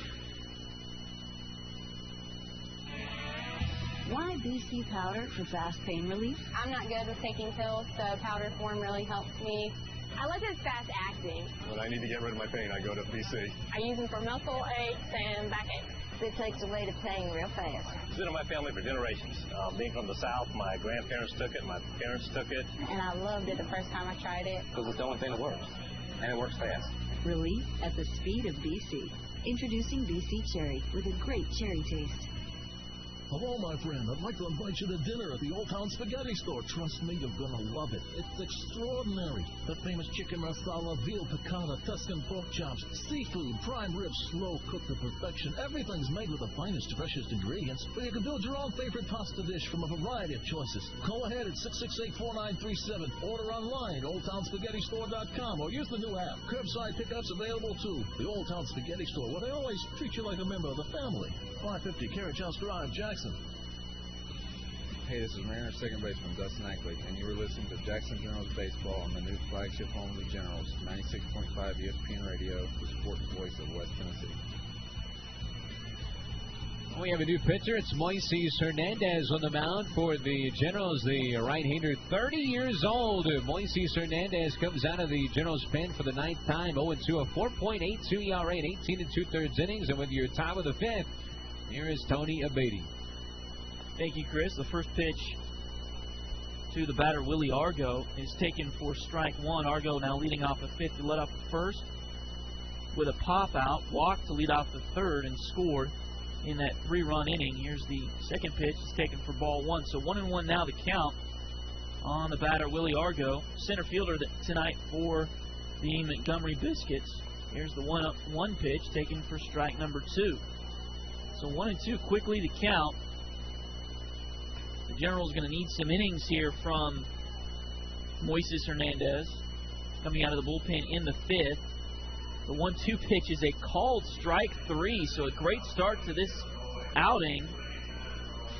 Why BC powder for fast pain relief? I'm not good with taking pills, so powder form really helps me. I like that it's fast acting. When I need to get rid of my pain, I go to BC. I use them for muscle aches and backache. It takes away the pain real fast. It's been in my family for generations. Being from the South, my grandparents took it, my parents took it. And I loved it the first time I tried it. Because it's the only thing that works. And it works fast. Relief at the speed of BC. Introducing BC Cherry with a great cherry taste. Hello, my friend. I'd like to invite you to dinner at the Old Town Spaghetti Store. Trust me, you're going to love it. It's extraordinary. The famous chicken marsala, veal piccata, Tuscan pork chops, seafood, prime ribs, slow cooked to perfection. Everything's made with the finest, freshest ingredients. But you can build your own favorite pasta dish from a variety of choices. Go ahead at 668-4937. Order online at OldTownSpaghettiStore.com or use the new app. Curbside pickup's available too. The Old Town Spaghetti Store, where they always treat you like a member of the family. 550 Carriage House Drive, Jackson. Hey, this is Mariners second baseman Dustin Ackley, and you were listening to Jackson Generals Baseball on the new flagship home of the Generals, 96.5 ESPN Radio, the sports voice of West Tennessee. We have a new pitcher. It's Moises Hernandez on the mound for the Generals, the right-hander, 30 years old. Moises Hernandez comes out of the Generals' pen for the 9th time, 0-2, a 4.82 ERA in 18 2/3 innings, and with your top of the 5th, here is Tony Abate. Thank you, Chris. The first pitch to the batter, Willie Argo, is taken for strike 1. Argo now leading off the 5th. He led off the 1st with a pop-out, walked to lead off the 3rd, and scored in that 3-run inning. Here's the second pitch. It's taken for ball 1. So 1-1 now the count on the batter, Willie Argo. Center fielder tonight for the Montgomery Biscuits. Here's the 1-1 pitch taken for strike number 2. So 1-2 quickly to count. The Generals going to need some innings here from Moises Hernandez coming out of the bullpen in the 5th. The 1-2 pitch is a called strike 3, so a great start to this outing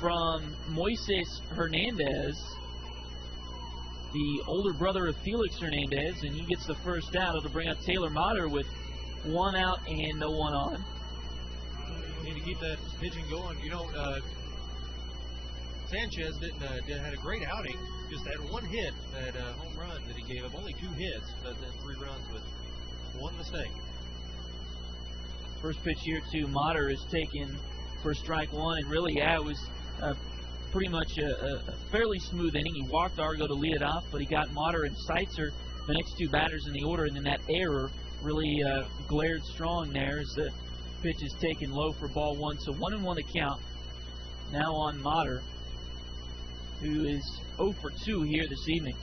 from Moises Hernandez, the older brother of Felix Hernandez, and he gets the first out. It'll bring up Taylor Motter with 1 out and no 1 on. Need to keep that pitching going. You know, Sanchez had a great outing. Just that 1 hit, that home run that he gave up. Only 2 hits, but then 3 runs with 1 mistake. First pitch here to Motter is taken for strike 1, and really, it was pretty much a fairly smooth inning. He walked Argo to lead it off, but he got Motter and Seitzer, the next 2 batters in the order, and then that error really glared strong there as the pitch is taken low for ball 1. So 1-1 the count now on Motter, who is 0 for 2 here this evening.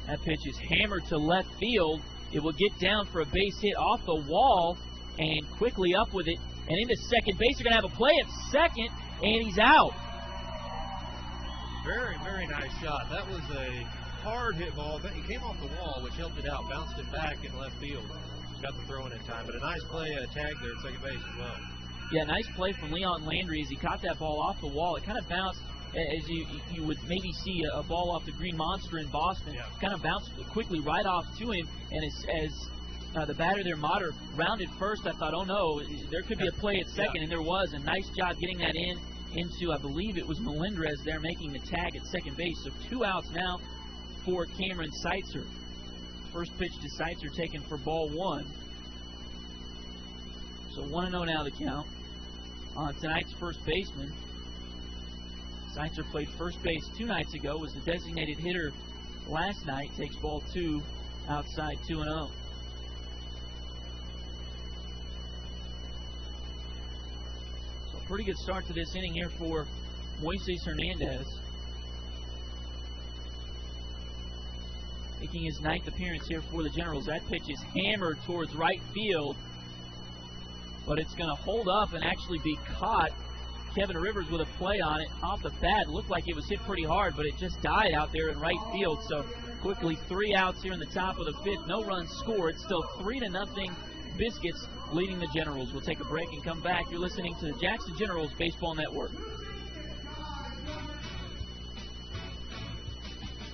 That pitch is hammered to left field. It will get down for a base hit off the wall and quickly up with it and into second base. They're going to have a play at second, and he's out. Very, very nice shot. That was a hard hit ball. It came off the wall, which helped it out. Bounced it back in left field. Got the throw in time. But a nice play, a tag there at second base as well. Yeah, nice play from Leon Landry as he caught that ball off the wall. It kind of bounced, as you would maybe see a ball off the Green Monster in Boston. Yeah. Kind of bounced quickly right off to him. And as the batter there, Motter, rounded first, I thought, oh no, there could be a play at second, and there was. A nice job getting that into, I believe it was Melendrez there making the tag at second base. So 2 outs now for Cameron Seitzer. First pitch to Seitzer taken for ball one. So 1-0 now the count on tonight's first baseman. Seitzer played first base 2 nights ago, was the designated hitter last night, takes ball 2 outside 2-0. So pretty good start to this inning here for Moises Hernandez. Making his 9th appearance here for the Generals. That pitch is hammered towards right field, but it's going to hold up and actually be caught. Kevin Rivers with a play on it off the bat. Looked like it was hit pretty hard, but it just died out there in right field. So quickly 3 outs here in the top of the 5th. No runs scored. Still 3-0 Biscuits leading the Generals. We'll take a break and come back. You're listening to the Jackson Generals Baseball Network.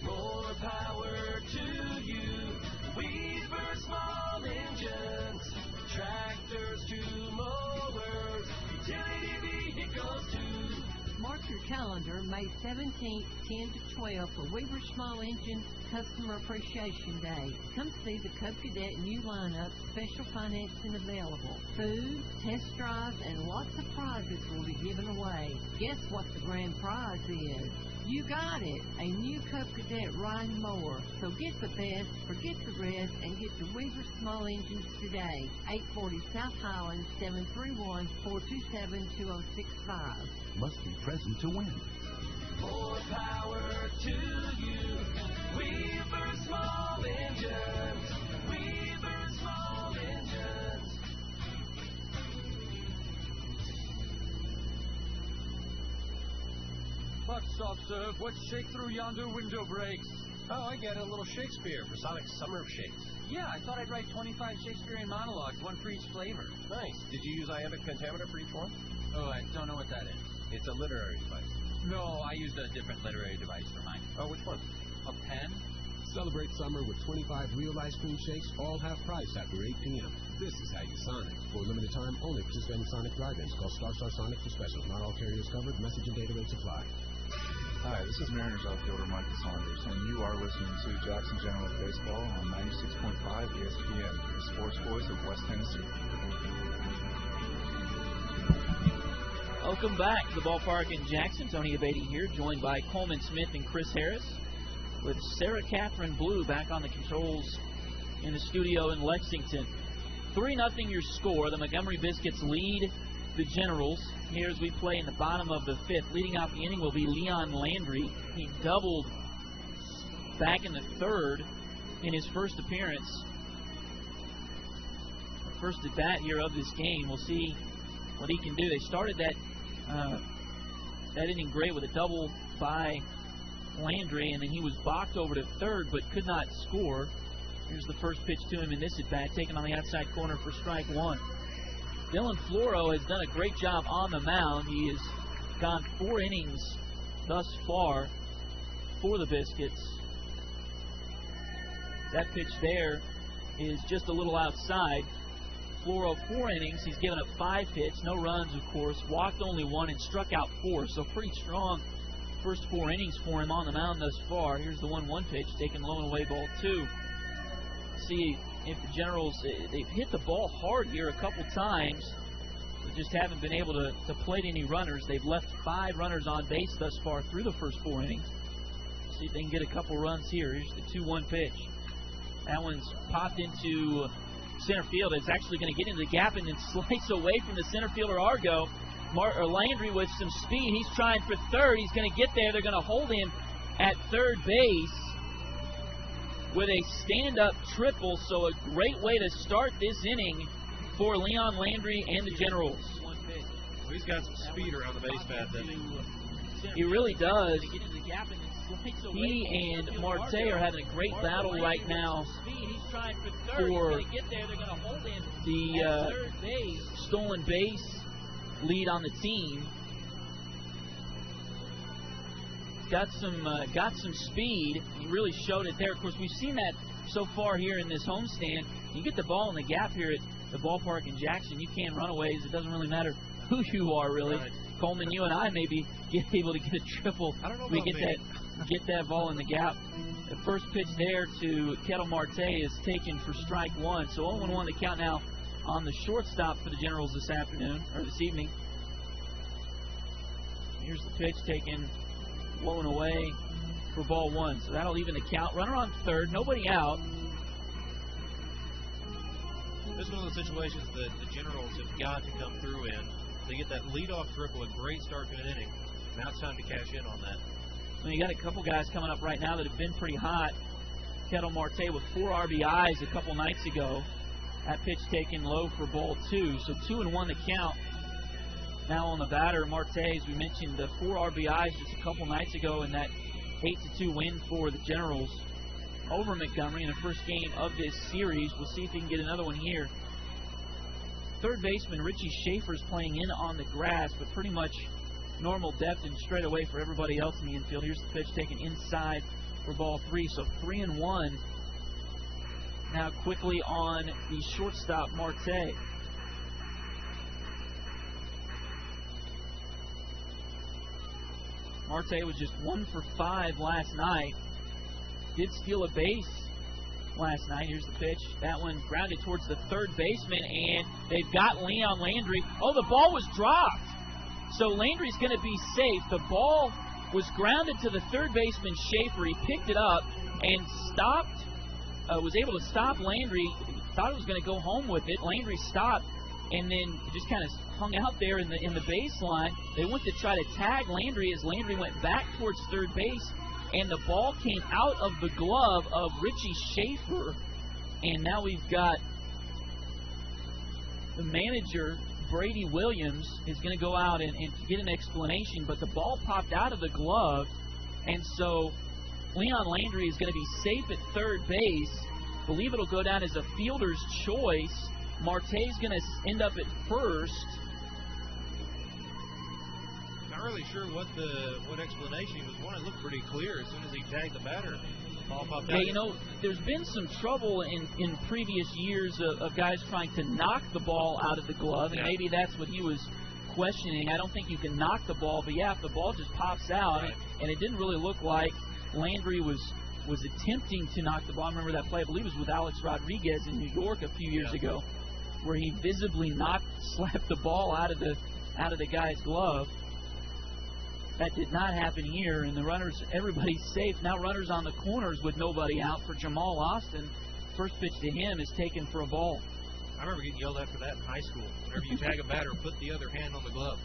More power to you. Weaver small engines, tractors to mowers, utility vehicles too. Mark your calendar, May 17th, 10 to 12 for Weaver Small Engine Customer Appreciation Day. Come see the Cub Cadet new lineup, special financing available. Food, test drives, and lots of prizes will be given away. Guess what the grand prize is? You got it, a new Cub Cadet riding mower. So get the best, forget the rest, and get the Weaver Small Engines today. 840 South Highland, 731-427-2065. Must be present to win. More power to you. Weaver Small Engines. Weaver Small Engines. Buck soft serve, what's shake through yonder window breaks? Oh, I get it. A little Shakespeare for Sonic's Summer of Shakes. Yeah, I thought I'd write 25 Shakespearean monologues, 1 for each flavor. Nice. Did you use iambic pentameter for each one? Oh, I don't know what that is. It's a literary device. No, I used a different literary device for mine. Oh, which one? A pen? Celebrate summer with 25 real ice cream shakes, all half price after 8 p.m. This is how you Sonic. For a limited time, only participating Sonic drive-ins. Call Star Sonic for specials. Not all carriers covered. Message and data rates apply. Hi, this is Mariners outfielder Michael Saunders, and you are listening to Jackson Generals Baseball on 96.5 ESPN, the sports voice of West Tennessee. Welcome back to the ballpark in Jackson. Tony Abatey here, joined by Coleman Smith and Chris Harris, with Sarah Catherine Blue back on the controls in the studio in Lexington. 3-0 your score. The Montgomery Biscuits lead the Generals here as we play in the bottom of the 5th. Leading off the inning will be Leon Landry. He doubled back in the 3rd in his first appearance. The first at bat here of this game. We'll see what he can do. They started that inning great with a double by Landry, and then he was balked over to 3rd but could not score. Here's the first pitch to him in this at bat, taken on the outside corner for strike 1. Dylan Floro has done a great job on the mound. He has gone 4 innings thus far for the Biscuits. That pitch there is just a little outside. Floro 4 innings. He's given up 5 hits, no runs, of course. Walked only 1 and struck out 4. So pretty strong first 4 innings for him on the mound thus far. Here's the 1-1 pitch, taken low and away, ball 2. See if the Generals, they've hit the ball hard here a couple times. They just haven't been able to plate any runners. They've left 5 runners on base thus far through the first 4 innings. See if they can get a couple runs here. Here's the 2-1 pitch. That one's popped into center field. It's actually going to get into the gap and then slice away from the center fielder Argo. Landry with some speed. He's trying for 3rd. He's going to get there. They're going to hold him at 3rd base with a stand-up triple. So a great way to start this inning for Leon Landry and the Generals. He's got some speed around the base pad. He really does. He and Marte are having a great battle right now for the stolen base lead on the team. Got some speed. He really showed it there. Of course, we've seen that so far here in this homestand. You get the ball in the gap here at the ballpark in Jackson, you can run aways. It doesn't really matter who you are, really. Right. Coleman, you and I may be able to get a triple. I don't know we about get that ball in the gap. The first pitch there to Kettle Marte is taken for strike one. So 0-1 the count now on the shortstop for the Generals this evening. Here's the pitch taken, blown away for ball one. So that'll even the count. Runner on third, nobody out. This is one of those situations that the Generals have got to come through in. They get that leadoff triple, a great start to an inning. Now it's time to cash in on that. Well, you got a couple guys coming up right now that have been pretty hot. Kettle Marte with 4 RBIs a couple nights ago. That pitch taken low for ball two. So 2-1 the count. Now on the batter, Marte, as we mentioned, the 4 RBIs just a couple nights ago in that 8-2 win for the Generals over Montgomery in the first game of this series. We'll see if he can get another one here. Third baseman Richie Shaffer is playing in on the grass, but pretty much normal depth and straight away for everybody else in the infield. Here's the pitch taken inside for ball three. So 3-1 now quickly on the shortstop Marte. Marte was just 1 for 5 last night. Did steal a base last night. Here's the pitch. That one grounded towards the third baseman, and they've got Leon Landry. Oh, the ball was dropped. So Landry's going to be safe. The ball was grounded to the third baseman, Shaffer. He picked it up and stopped, was able to stop Landry. Thought it was going to go home with it. Landry stopped and then just kind of hung out there in the baseline. They went to try to tag Landry as Landry went back towards third base, and the ball came out of the glove of Richie Shaffer. And now we've got the manager, Brady Williams, is going to go out and get an explanation, but the ball popped out of the glove, and so Leon Landry is going to be safe at third base. Believe it'll go down as a fielder's choice. Marte's going to end up at first. Not really sure what explanation was. One, it looked pretty clear as soon as he tagged the batter. Ball popped out. Yeah, you know, there's been some trouble in previous years of guys trying to knock the ball out of the glove, and maybe that's what he was questioning. I don't think you can knock the ball, but yeah, if the ball just pops out, and it didn't really look like Landry was attempting to knock the ball. I remember that play, I believe it was with Alex Rodriguez in New York a few years ago, where he visibly slapped the ball out of the guy's glove. That did not happen here, and the runners, everybody's safe. Now runners on the corners with nobody out for Jamal Austin. First pitch to him is taken for a ball. I remember getting yelled at for that in high school. Whenever you tag a batter, put the other hand on the glove.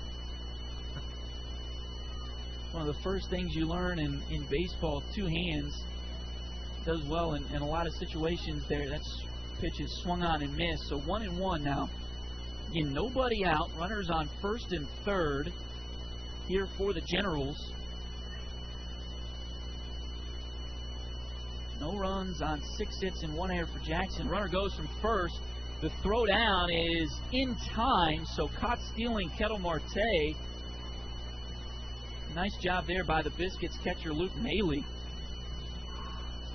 One of the first things you learn in baseball, 2 hands, does well in a lot of situations there. That's pitch is swung on and missed. So 1-1 now. Again, nobody out. Runners on first and third here for the Generals. No runs on 6 hits and 1 error for Jackson. Runner goes from first. The throw down is in time, so caught stealing Kettle Marte. Nice job there by the Biscuits catcher Luke Maley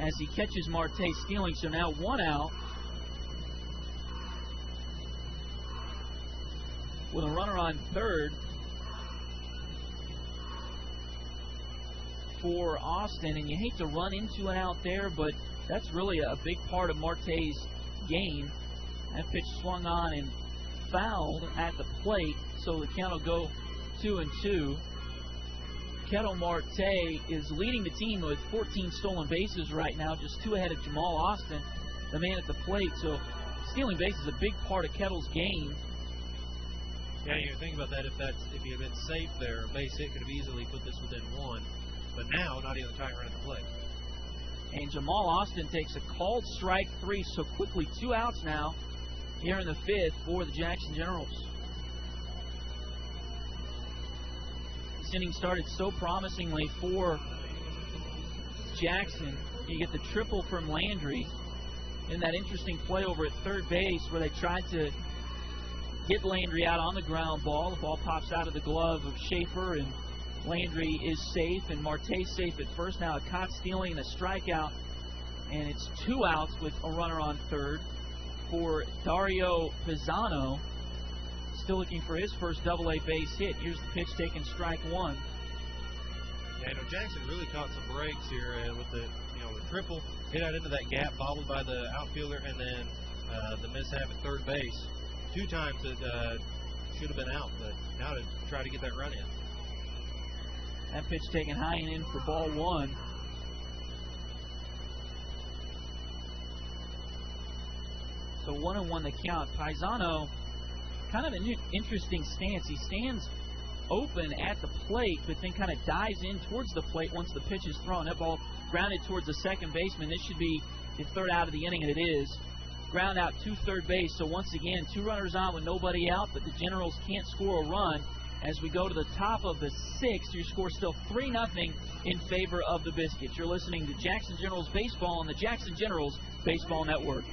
as he catches Marte stealing. So now 1 out with a runner on third for Austin, and you hate to run into an out there, but that's really a big part of Marte's game. That pitch swung on and fouled at the plate, so the count will go 2-2. Kettle Marte is leading the team with 14 stolen bases right now, just 2 ahead of Jamal Austin, the man at the plate. So stealing bases is a big part of Kettle's game. Yeah, you think about that. If you had been safe there, a base hit could have easily put this within 1. But now, not even trying to run at the plate. And Jamal Austin takes a called strike 3, so quickly 2 outs now here in the 5th for the Jackson Generals. This inning started so promisingly for Jackson. You get the triple from Landry in that interesting play over at third base where they tried to get Landry out on the ground ball. The ball pops out of the glove of Shaffer, and Landry is safe, and Marte's safe at first. Now a caught stealing and a strikeout, and it's 2 outs with a runner on third for Dario Pisano. still looking for his first double-A base hit. Here's the pitch taken, strike one. Yeah, Jackson really caught some breaks here with the triple hit out into that gap, bobbled by the outfielder, and then the mishap at third base. 2 times it should have been out, but now to try to get that run in. That pitch taken high and in for ball one. So 1-1 the count. Paisano, kind of an interesting stance. He stands open at the plate, but then kind of dives in towards the plate once the pitch is thrown. That ball grounded towards the second baseman. This should be the third out of the inning, and it is. Ground out to third base. So once again, 2 runners on with nobody out, but the Generals can't score a run. As we go to the top of the 6th, your score still 3-0 in favor of the Biscuits. You're listening to Jackson Generals Baseball on the Jackson Generals Baseball Network.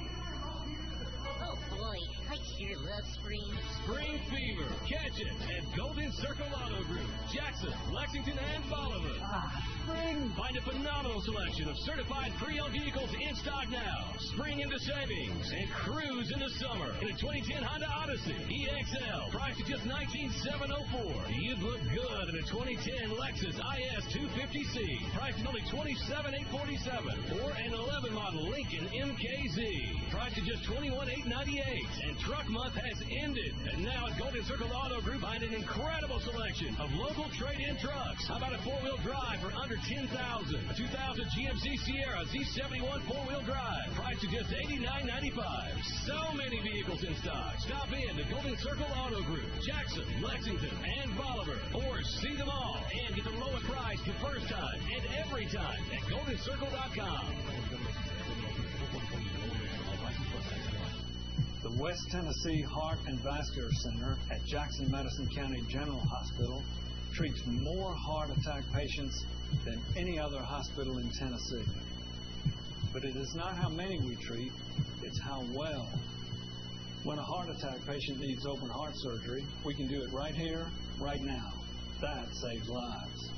Oh boy, I sure love spring. Spring fever. Catch it at Golden Circle Auto Group, Jackson, Lexington, and Bolivar. Spring. Find a phenomenal selection of certified pre-owned vehicles in stock now. Spring into savings and cruise into summer in a 2010 Honda Odyssey EXL, priced at just $19,704. You'd look good in a 2010 Lexus IS 250C, priced at only $27,847. Or an 11 model Lincoln MKZ, priced at just $21,898. And truck month has ended. And now at Golden Circle Auto Group, find an incredible selection of local trade-in trucks. How about a 4-wheel drive for under $10,000? A 2000 GMC Sierra Z71 4-wheel drive, priced at just $89,995. So many vehicles in stock. Stop in to Golden Circle Auto Group, Jackson, Lexington, and Bolivar. Or see them all and get the lowest price the first time and every time at GoldenCircle.com. The West Tennessee Heart and Vascular Center at Jackson Madison County General Hospital treats more heart attack patients than any other hospital in Tennessee. But it is not how many we treat, it's how well. When a heart attack patient needs open heart surgery, we can do it right here, right now. That saves lives.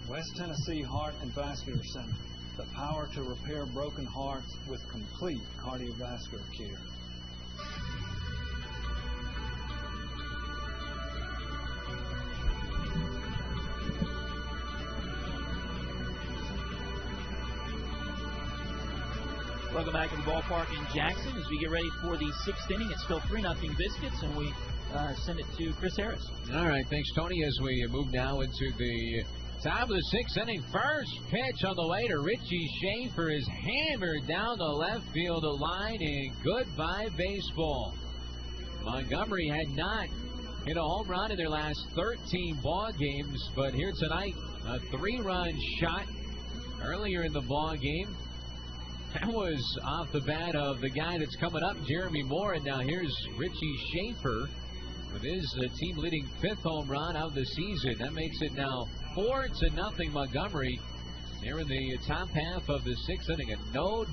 West Tennessee Heart and Vascular Center, the power to repair broken hearts with complete cardiovascular care. Welcome back to the ballpark in Jackson as we get ready for the 6th inning. It's still 3-0 Biscuits, and we send it to Chris Harris. All right, thanks, Tony, as we move now into the top of the 6th inning. First pitch on the way to Richie. Shaffer is hammered down the left field line, and goodbye baseball. Montgomery had not hit a home run in their last 13 ball games, but here tonight, a 3-run shot earlier in the ball game. That was off the bat of the guy that's coming up, Jeremy Moore, and now here's Richie Shaffer with his team-leading 5th home run of the season. That makes it now 4-0 Montgomery. They're in the top half of the 6th inning, and no